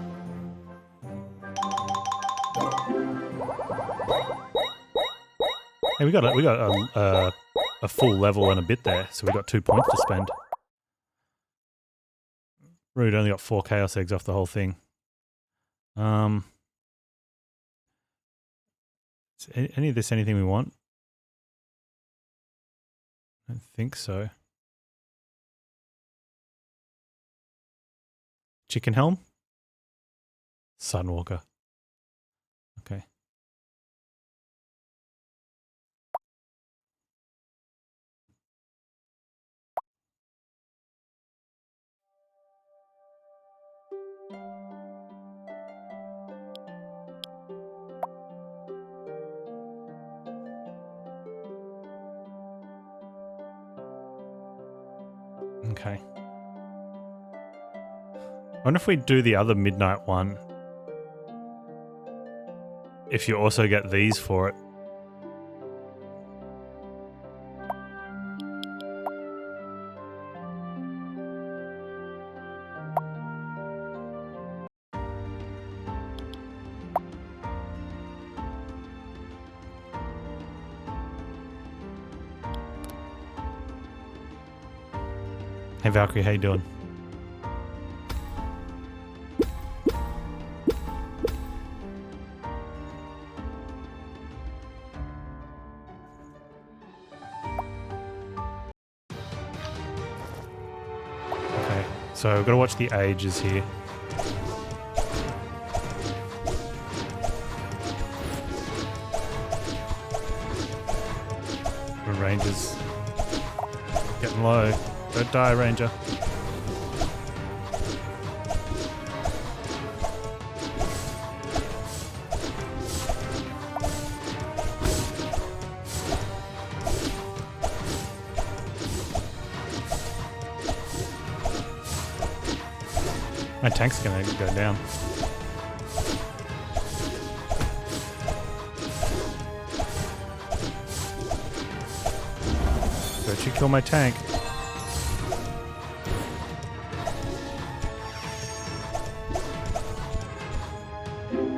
Hey, we got a full level and a bit there, so we got 2 points to spend. Rude, only got 4 chaos eggs off the whole thing. Is any of this anything we want? I don't think so. Chicken helm? Sunwalker. Okay. Okay. I wonder if we do the other midnight one, if you also get these for it. Hey Valkyrie, how you doing? Okay, so we've got to watch the ages here. The ranger's getting low. Don't die, Ranger. My tank's gonna go down. Don't you kill my tank.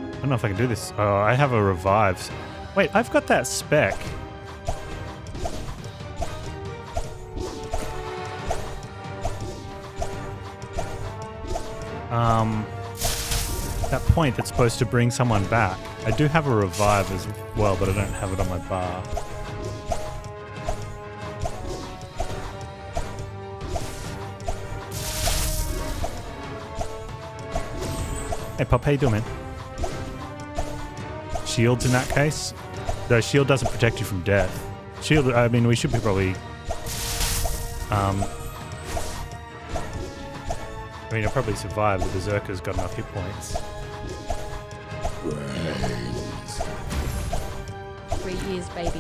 I don't know if I can do this. Oh, I have a revive. Wait, I've got that spec. That point that's supposed to bring someone back. I do have a revive as well, but I don't have it on my bar. Hey Pop, how you doing, man? Shields in that case? The shield doesn't protect you from death. Shield, I mean, we should be probably... I mean, I'll probably survive. The Berserker's got enough hit points. 3 years, baby.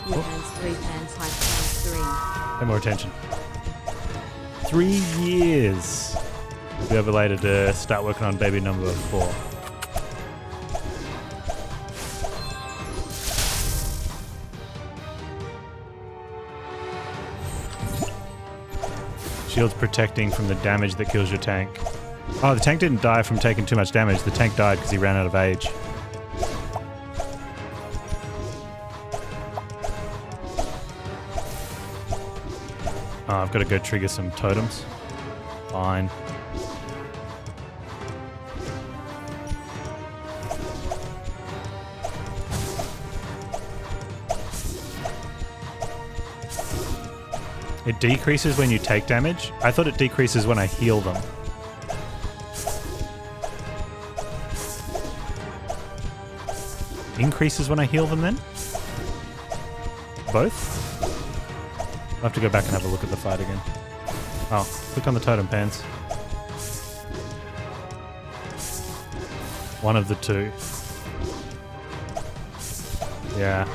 Your hands 3 pans, high pans 3. Pay more attention. 3 years. We'll be able later to start working on baby number 4. Shield's protecting from the damage that kills your tank. Oh, the tank didn't die from taking too much damage. The tank died because he ran out of age. Oh, I've got to go trigger some totems. Fine. It decreases when you take damage? I thought it decreases when I heal them. Increases when I heal them then? Both? I'll have to go back and have a look at the fight again. Oh, click on the totem, Panz. One of the two. Yeah.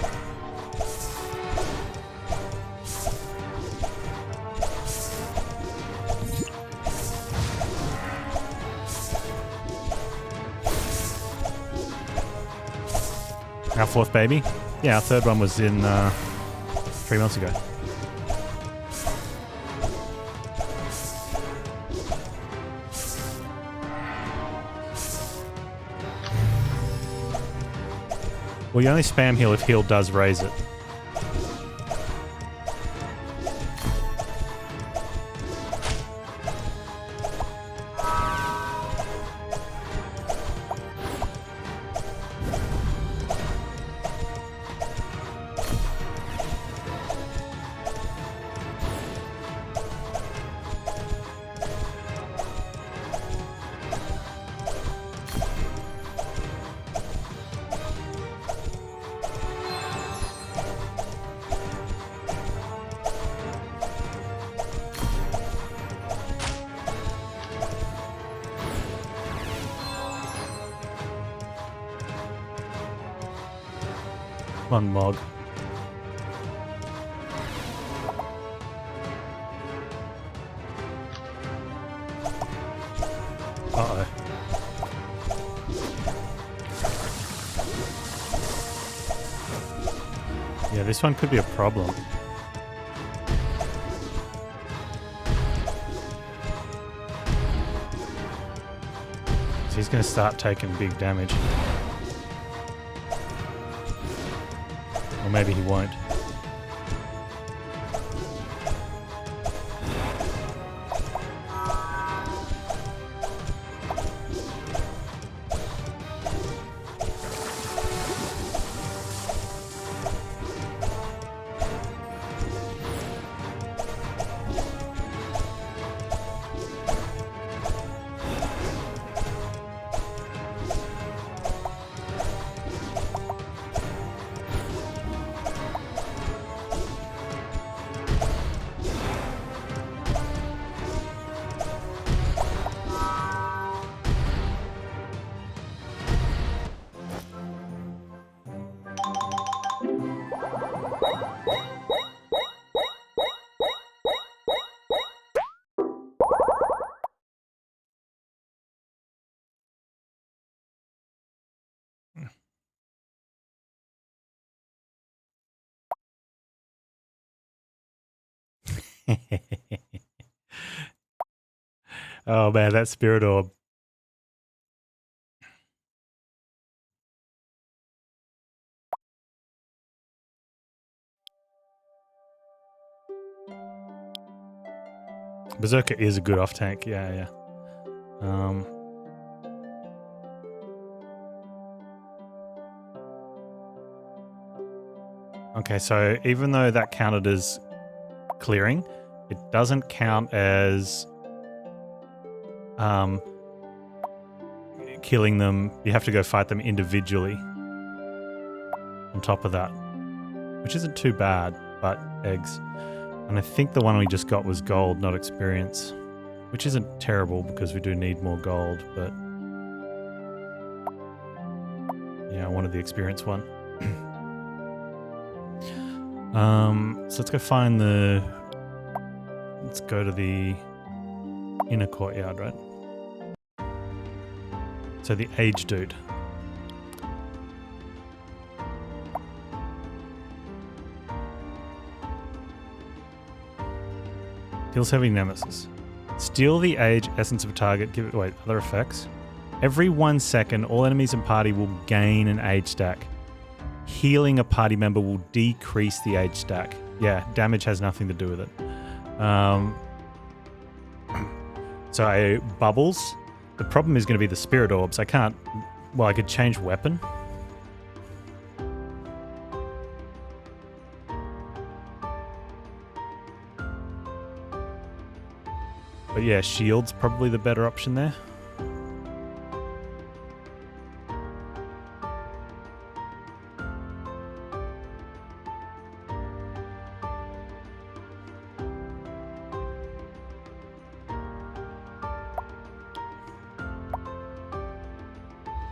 Our fourth baby? Yeah, our third one was in 3 months ago. Well, you only spam heal if heal does raise it. One Mog. Uh-oh. Yeah, this one could be a problem. So he's going to start taking big damage. Or maybe he won't. Oh man, that spirit orb. Berserker is a good off tank, yeah. Okay, so even though that counted as clearing, it doesn't count as killing them. You have to go fight them individually on top of that, which isn't too bad, but eggs. And I think the one we just got was gold, not experience, which isn't terrible because we do need more gold, but yeah, I wanted the experience one. So let's go find let's go to the inner courtyard, right? So the age dude. Deals heavy nemesis. Steal the age essence of a target. Give it. Wait, other effects. Every 1 second, all enemies and party will gain an age stack. Healing a party member will decrease the age stack. Yeah, damage has nothing to do with it. So bubbles. The problem is going to be the spirit orbs. I can't. Well, I could change weapon. But yeah, shield's probably the better option there.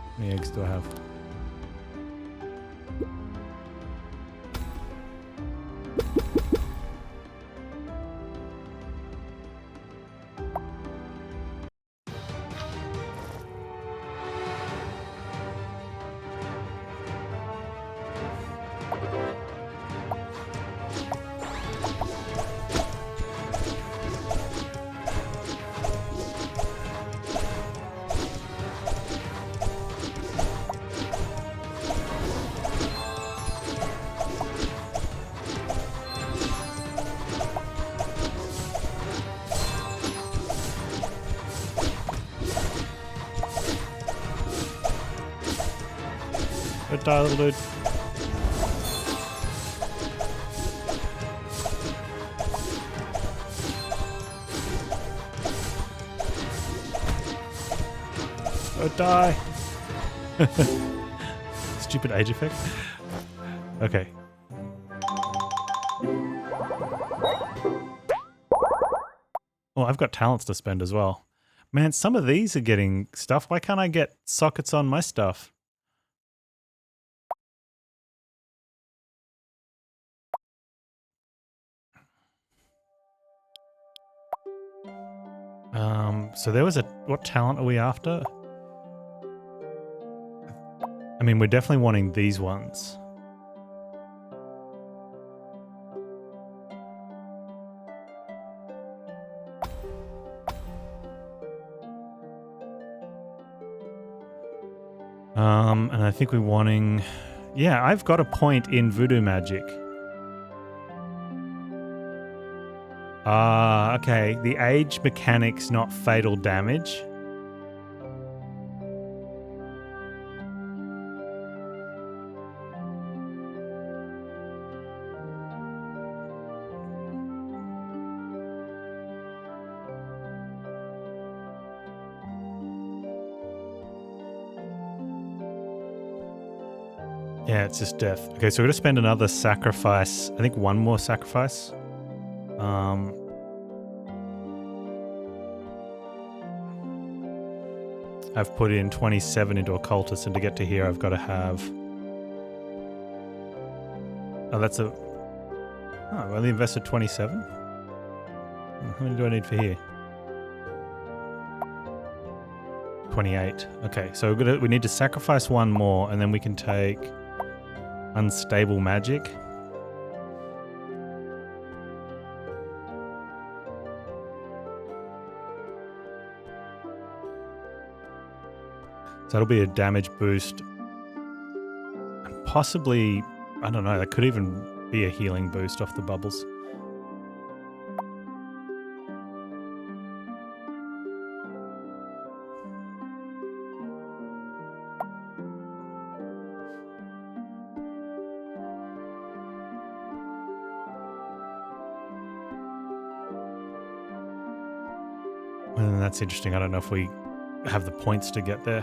How many eggs do I have? Don't die, little dude. Don't die. Stupid age effect. Okay. Oh, I've got talents to spend as well. Man, some of these are getting stuff. Why can't I get sockets on my stuff? So there was what talent are we after? I mean, we're definitely wanting these ones. And I think we're wanting... Yeah, I've got a point in voodoo magic. Okay. The age mechanic's not fatal damage. Yeah, it's just death. Okay, so we're going to spend another sacrifice. I think one more sacrifice. I've put in 27 into occultist, and to get to here I've got to have... Oh, that's a... Oh, I only invested 27? How many do I need for here? 28. Okay, so we need to sacrifice one more, and then we can take unstable magic. So that'll be a damage boost. Possibly, I don't know, that could even be a healing boost off the bubbles. And that's interesting. I don't know if we have the points to get there.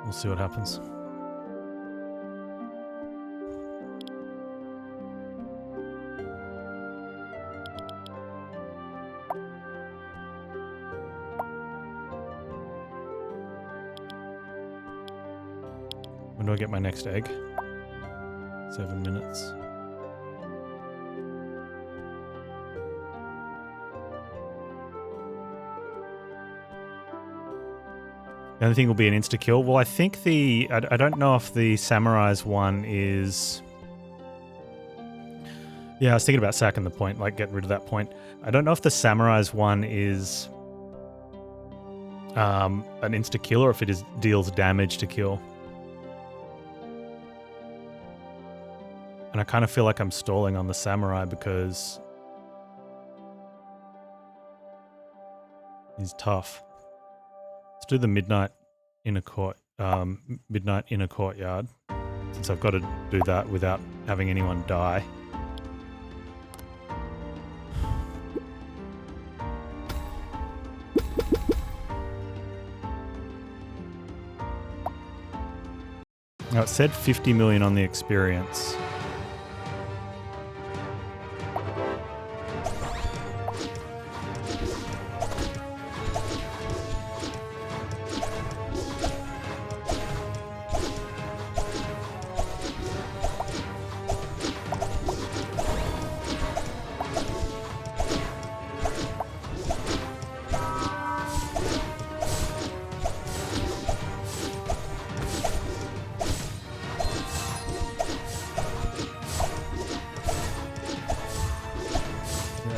We'll see what happens. When do I get my next egg? 7 minutes. The only thing will be an insta-kill. Well, I think I don't know if the Samurai's one is... Yeah, I was thinking about sacking the point, like getting rid of that point. I don't know if the Samurai's one is an insta-kill or if it deals damage to kill. And I kind of feel like I'm stalling on the Samurai because he's tough. Let's do the midnight inner courtyard, since I've got to do that without having anyone die. Now it said 50 million on the experience.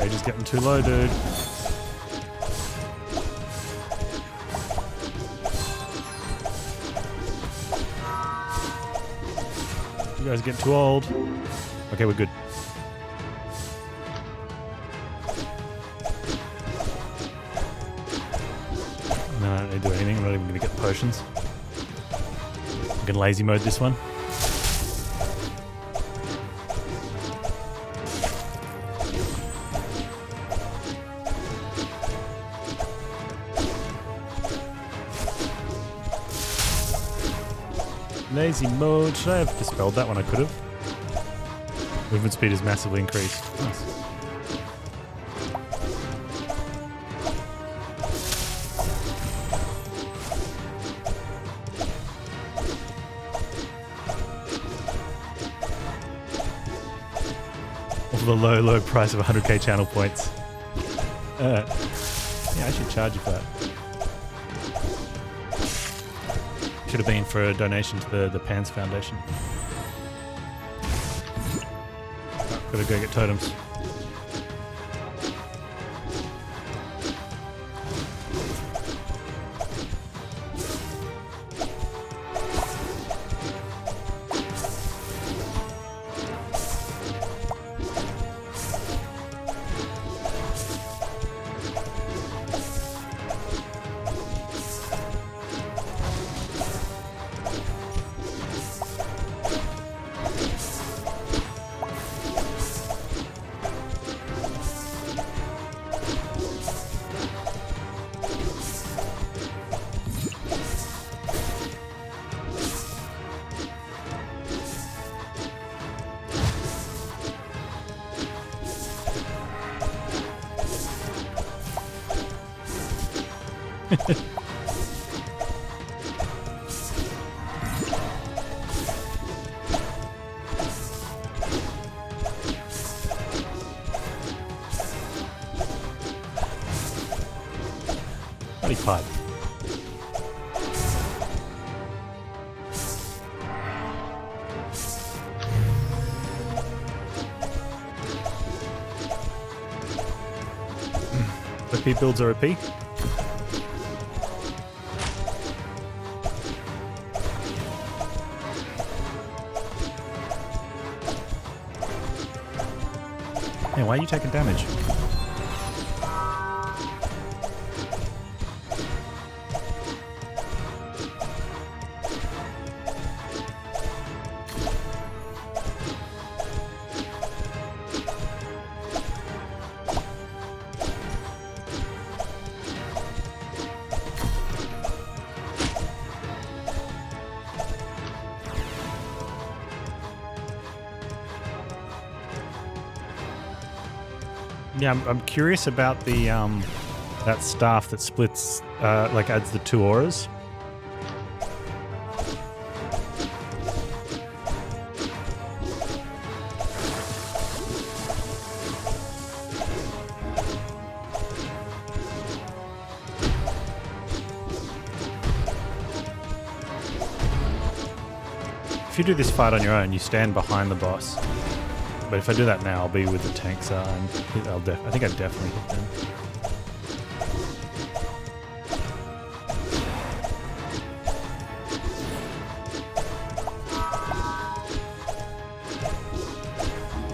Age is getting too low, dude. You guys get too old. Okay, we're good. No, I don't need to do anything. I'm not even going to get the potions. I can lazy mode this one. Lazy mode. Should I have dispelled that when I could have? Movement speed is massively increased. Nice. For the low, low price of 100k channel points. Yeah, I should charge you for that. Should have been for a donation to the Panz Foundation. Gotta go get totems. Bloody pipe. OP builds are OP. Hey, why are you taking damage? Yeah, I'm curious about the that staff that splits, like adds the 2 auras. If you do this fight on your own, you stand behind the boss. But if I do that now, I'll be with the tanks, and I think I definitely hit them.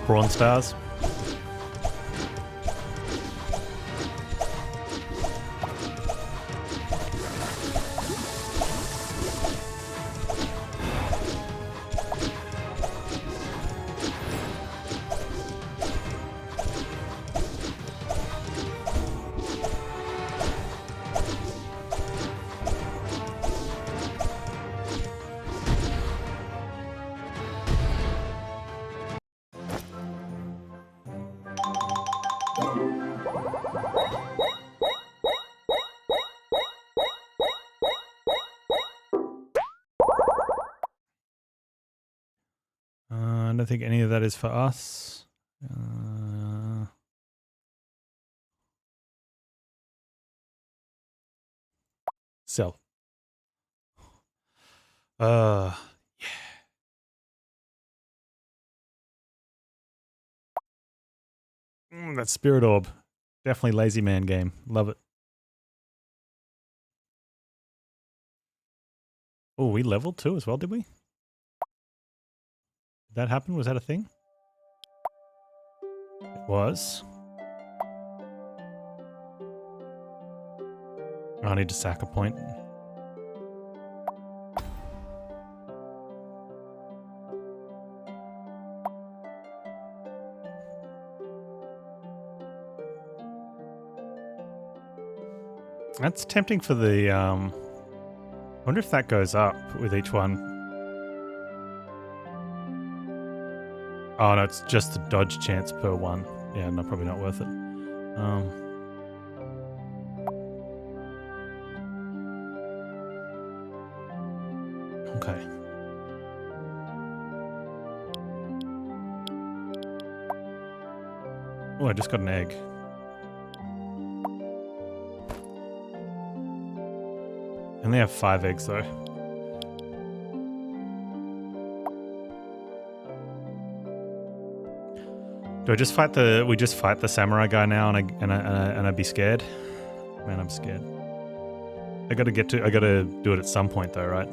Prawn stars. think any of that is for us. Sell. Yeah. That Spirit Orb. Definitely lazy man game. Love it. Oh, we leveled too as well, did we? Did that happen? Was that a thing? It was. I need to sack a point. That's tempting for the, I wonder if that goes up with each one. Oh no, it's just the dodge chance per one. Yeah, no, probably not worth it. Okay. Oh, I just got an egg. I only have 5 eggs though. Do I just fight the? We just fight the samurai guy now, and I'd be scared. Man, I'm scared. I gotta do it at some point though, right?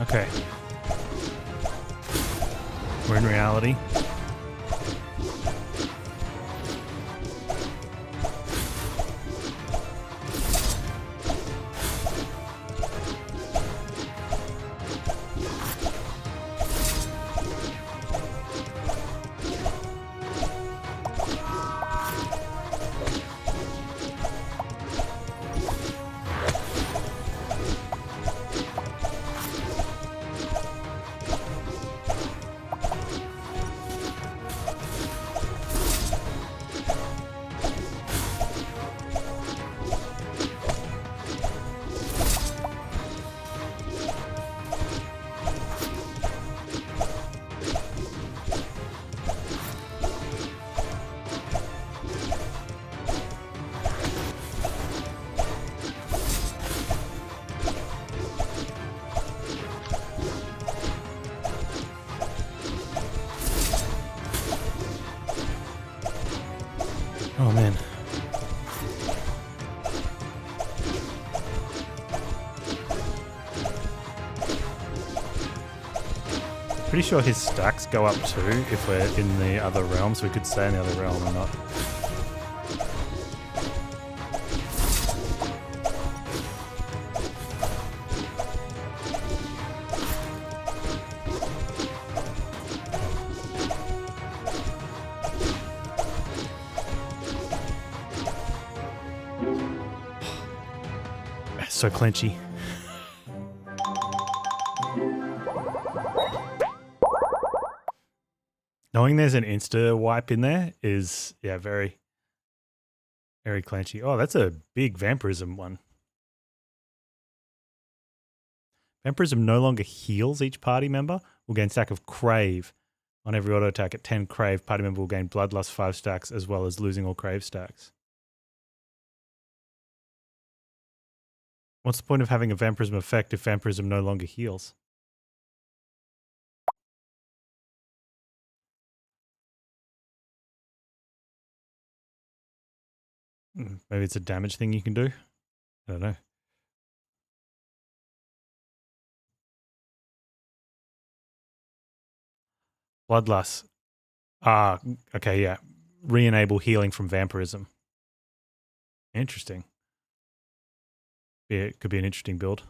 Okay. We're in reality. Oh man. Pretty sure his stacks go up too if we're in the other realms. We could stay in the other realm or not. So clinchy. Knowing there's an insta wipe in there is, yeah, very, very clinchy. Oh, that's a big vampirism one. Vampirism no longer heals each party member. Will gain stack of crave on every auto attack at 10 crave. Party member will gain bloodlust 5 stacks as well as losing all crave stacks. What's the point of having a vampirism effect if vampirism no longer heals? Maybe it's a damage thing you can do. I don't know. Bloodlust. Ah, okay, yeah. Re-enable healing from vampirism. Interesting. Yeah, it could be an interesting build.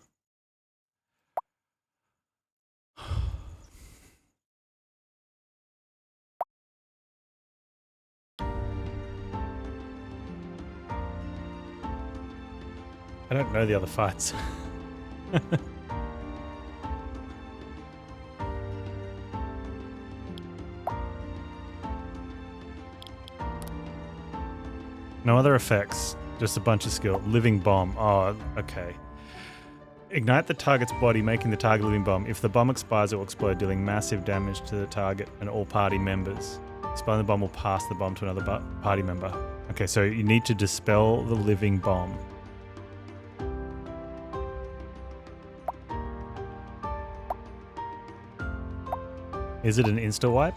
I don't know the other fights. No other effects, just a bunch of skill. Living bomb. Oh, okay. Ignite the target's body, making the target a living bomb. If the bomb expires, it will explode, dealing massive damage to the target and all party members. Exploding the bomb will pass the bomb to another party member. Okay, so you need to dispel the living bomb. Is it an insta-wipe?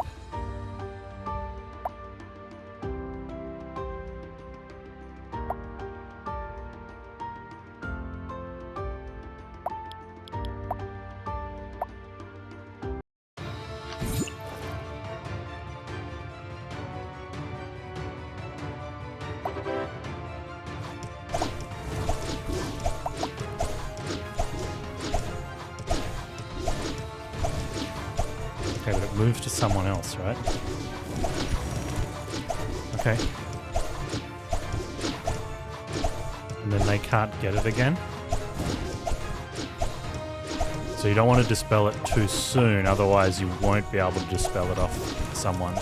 Okay, but it moves to someone else, right? Okay. And then they can't get it again. So you don't want to dispel it too soon, otherwise you won't be able to dispel it off someone.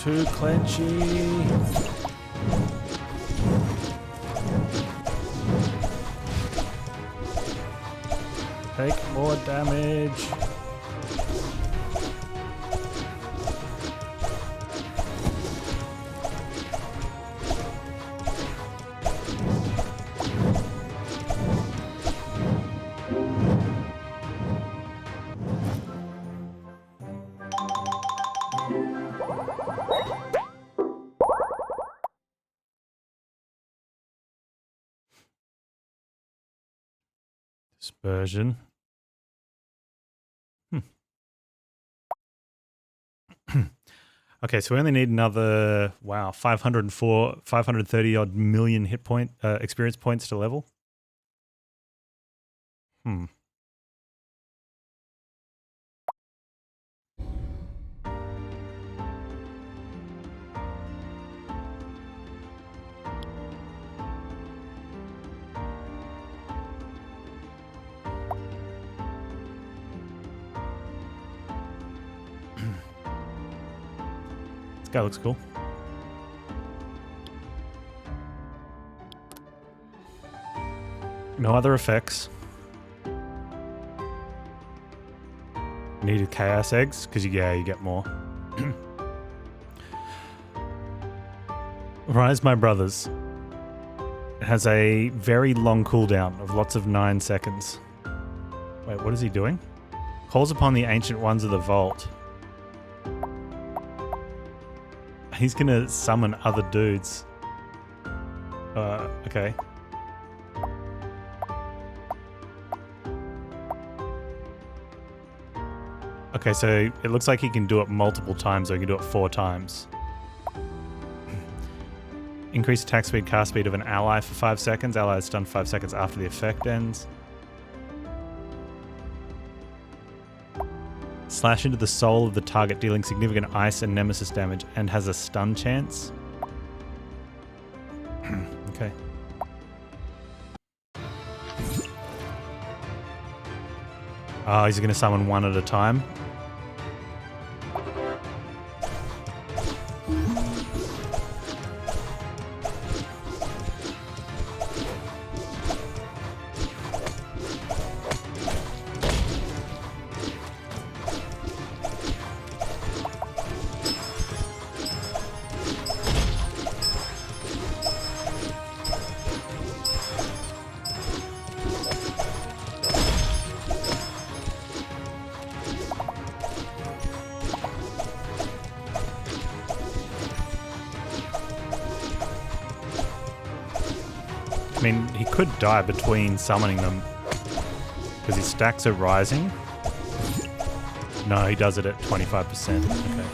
Too clenchy. Take more damage. Dispersion. Okay, so we only need another, 530 odd million hit point, experience points to level. This guy looks cool. No other effects. Needed chaos eggs because you get more. Rise My Brothers. It has a very long cooldown of lots of 9 seconds. Wait, what is he doing? Calls upon the ancient ones of the vault. He's gonna summon other dudes. Okay. Okay, so it looks like he can do it multiple times, or he can do it 4 times. Increase attack speed, cast speed of an ally for 5 seconds. Ally is stunned 5 seconds after the effect ends. Slash into the soul of the target, dealing significant ice and nemesis damage, and has a stun chance. Okay. Oh, he's going to summon one at a time. I mean, he could die between summoning them because his stacks are rising. No, he does it at 25%. Okay.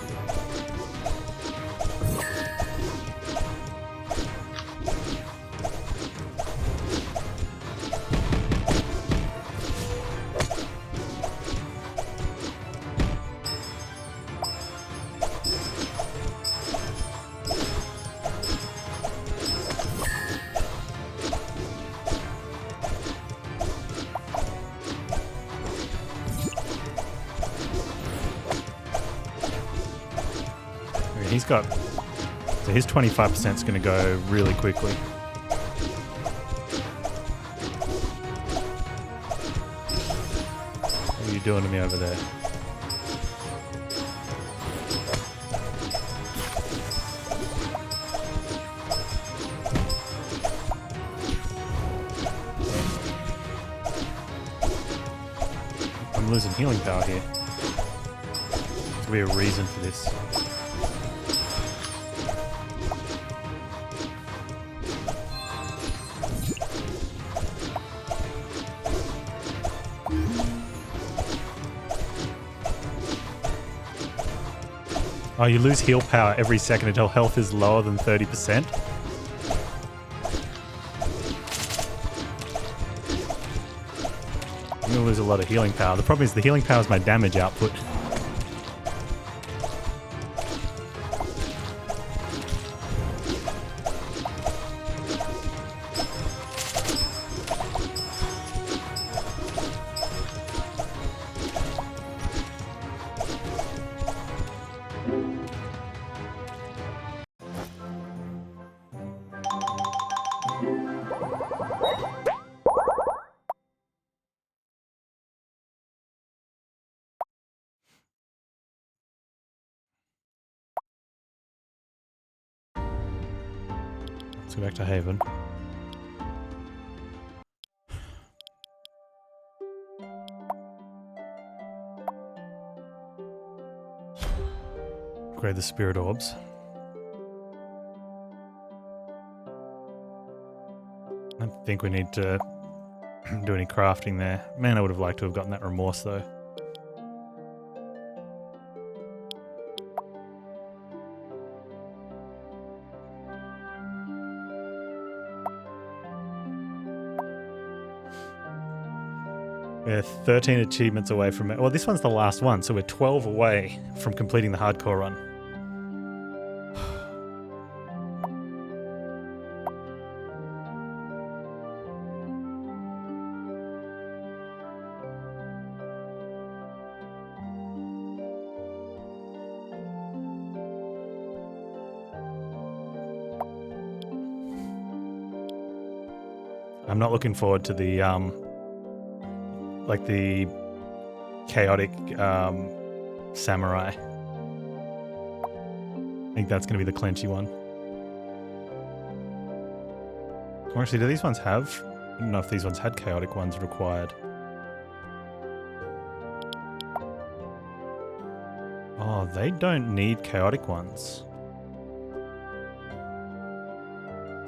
He's got, so his 25% is going to go really quickly. What are you doing to me over there? I'm losing healing power here. There's going to be a reason for this. Oh, you lose heal power every second until health is lower than 30%. I'm gonna lose a lot of healing power. The problem is the healing power is my damage output. Let's go back to Haven. Upgrade the spirit orbs. I don't think we need to do any crafting there. Man, I would have liked to have gotten that remorse though. We're 13 achievements away from it. Well, this one's the last one, so we're 12 away from completing the hardcore run. I'm not looking forward to the like the chaotic samurai. I think that's going to be the clenchy one. Or actually, do these ones have? I don't know if these ones had chaotic ones required. Oh, they don't need chaotic ones.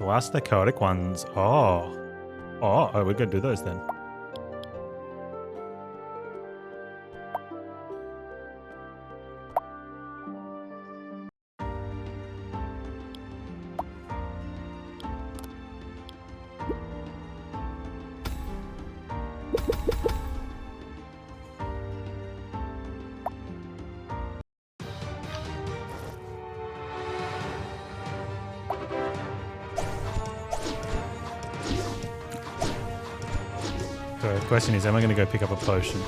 The last of the chaotic ones. Oh, we're going to do those then. So the question is, am I going to go pick up a potion?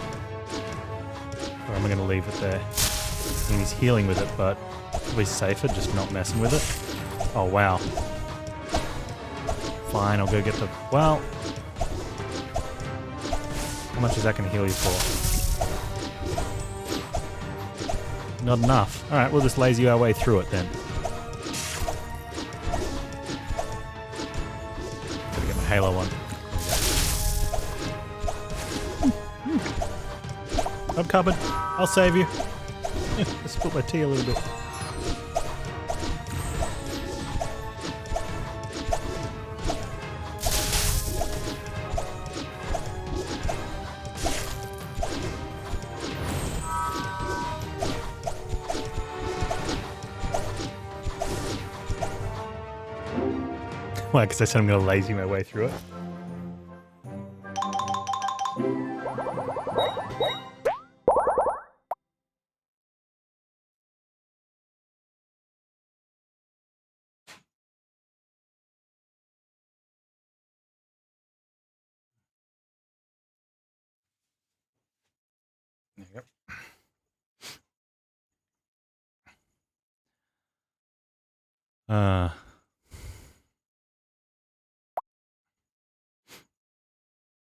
Or am I going to leave it there? I mean, he's healing with it, but probably safer just not messing with it. Oh, wow. Fine, I'll go get the... Well... How much is that going to heal you for? Not enough. Alright, we'll just lazy our way through it then. Gotta get my Halo one. I'm coming. I'll save you. Just split my tea a little bit. Why? Because I said I'm going to lazy my way through it. There you go.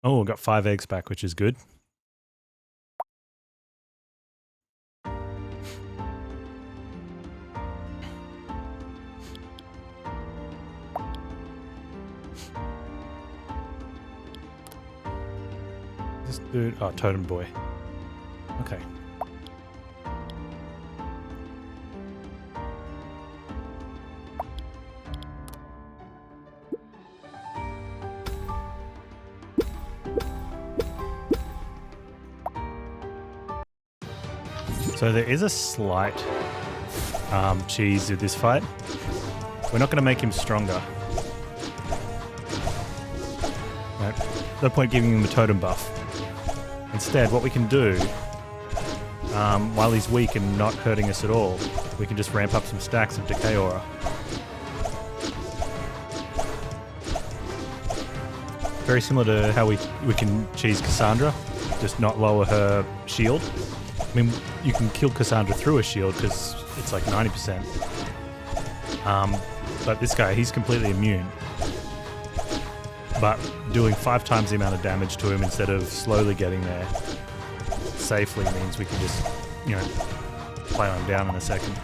Oh, got 5 eggs back, which is good. This dude, oh, totem boy. Okay. So there is a slight cheese with this fight. We're not going to make him stronger. Right. No point giving him a totem buff. Instead, what we can do, while he's weak and not hurting us at all, we can just ramp up some stacks of Decay Aura. Very similar to how we can cheese Cassandra, just not lower her shield. I mean, you can kill Cassandra through a shield because it's like 90%. But this guy, he's completely immune. But doing 5 times the amount of damage to him instead of slowly getting there safely means we can just, you know, play him down in a second.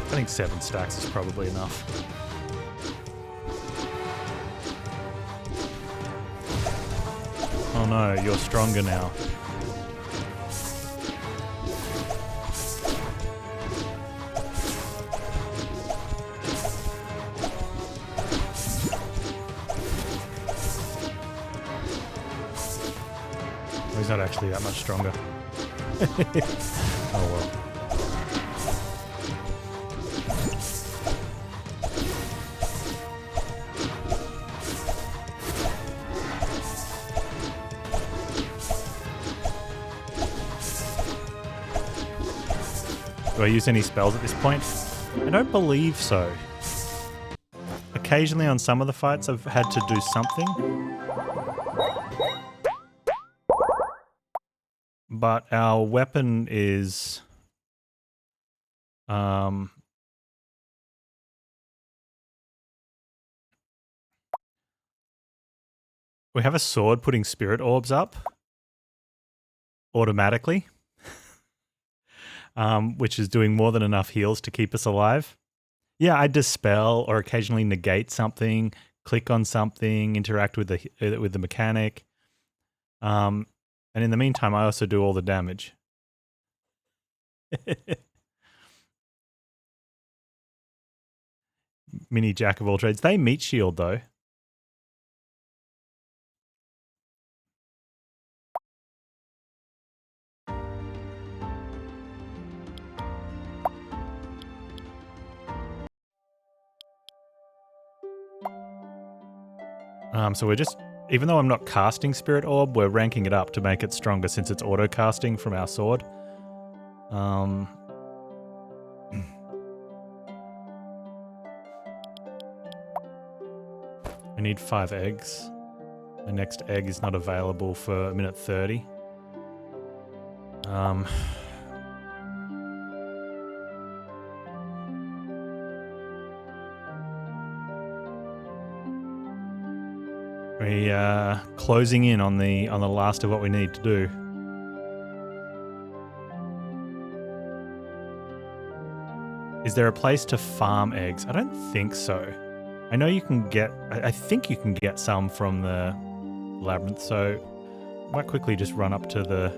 I think 7 stacks is probably enough. Oh no, you're stronger now. Well, he's not actually that much stronger. Oh well. Do I use any spells at this point? I don't believe so. Occasionally on some of the fights I've had to do something. But our weapon is... we have a sword putting spirit orbs up automatically. Which is doing more than enough heals to keep us alive. Yeah, I dispel or occasionally negate something, click on something, interact with the mechanic. And in the meantime, I also do all the damage. Mini jack of all trades. They meat shield though. So we're just, even though I'm not casting Spirit Orb, we're ranking it up to make it stronger since it's auto-casting from our sword. I need 5 eggs. The next egg is not available for 1:30. We are closing in on the last of what we need to do. Is there a place to farm eggs? I don't think so. I know you can get... I think you can get some from the labyrinth, so I might quickly just run up to the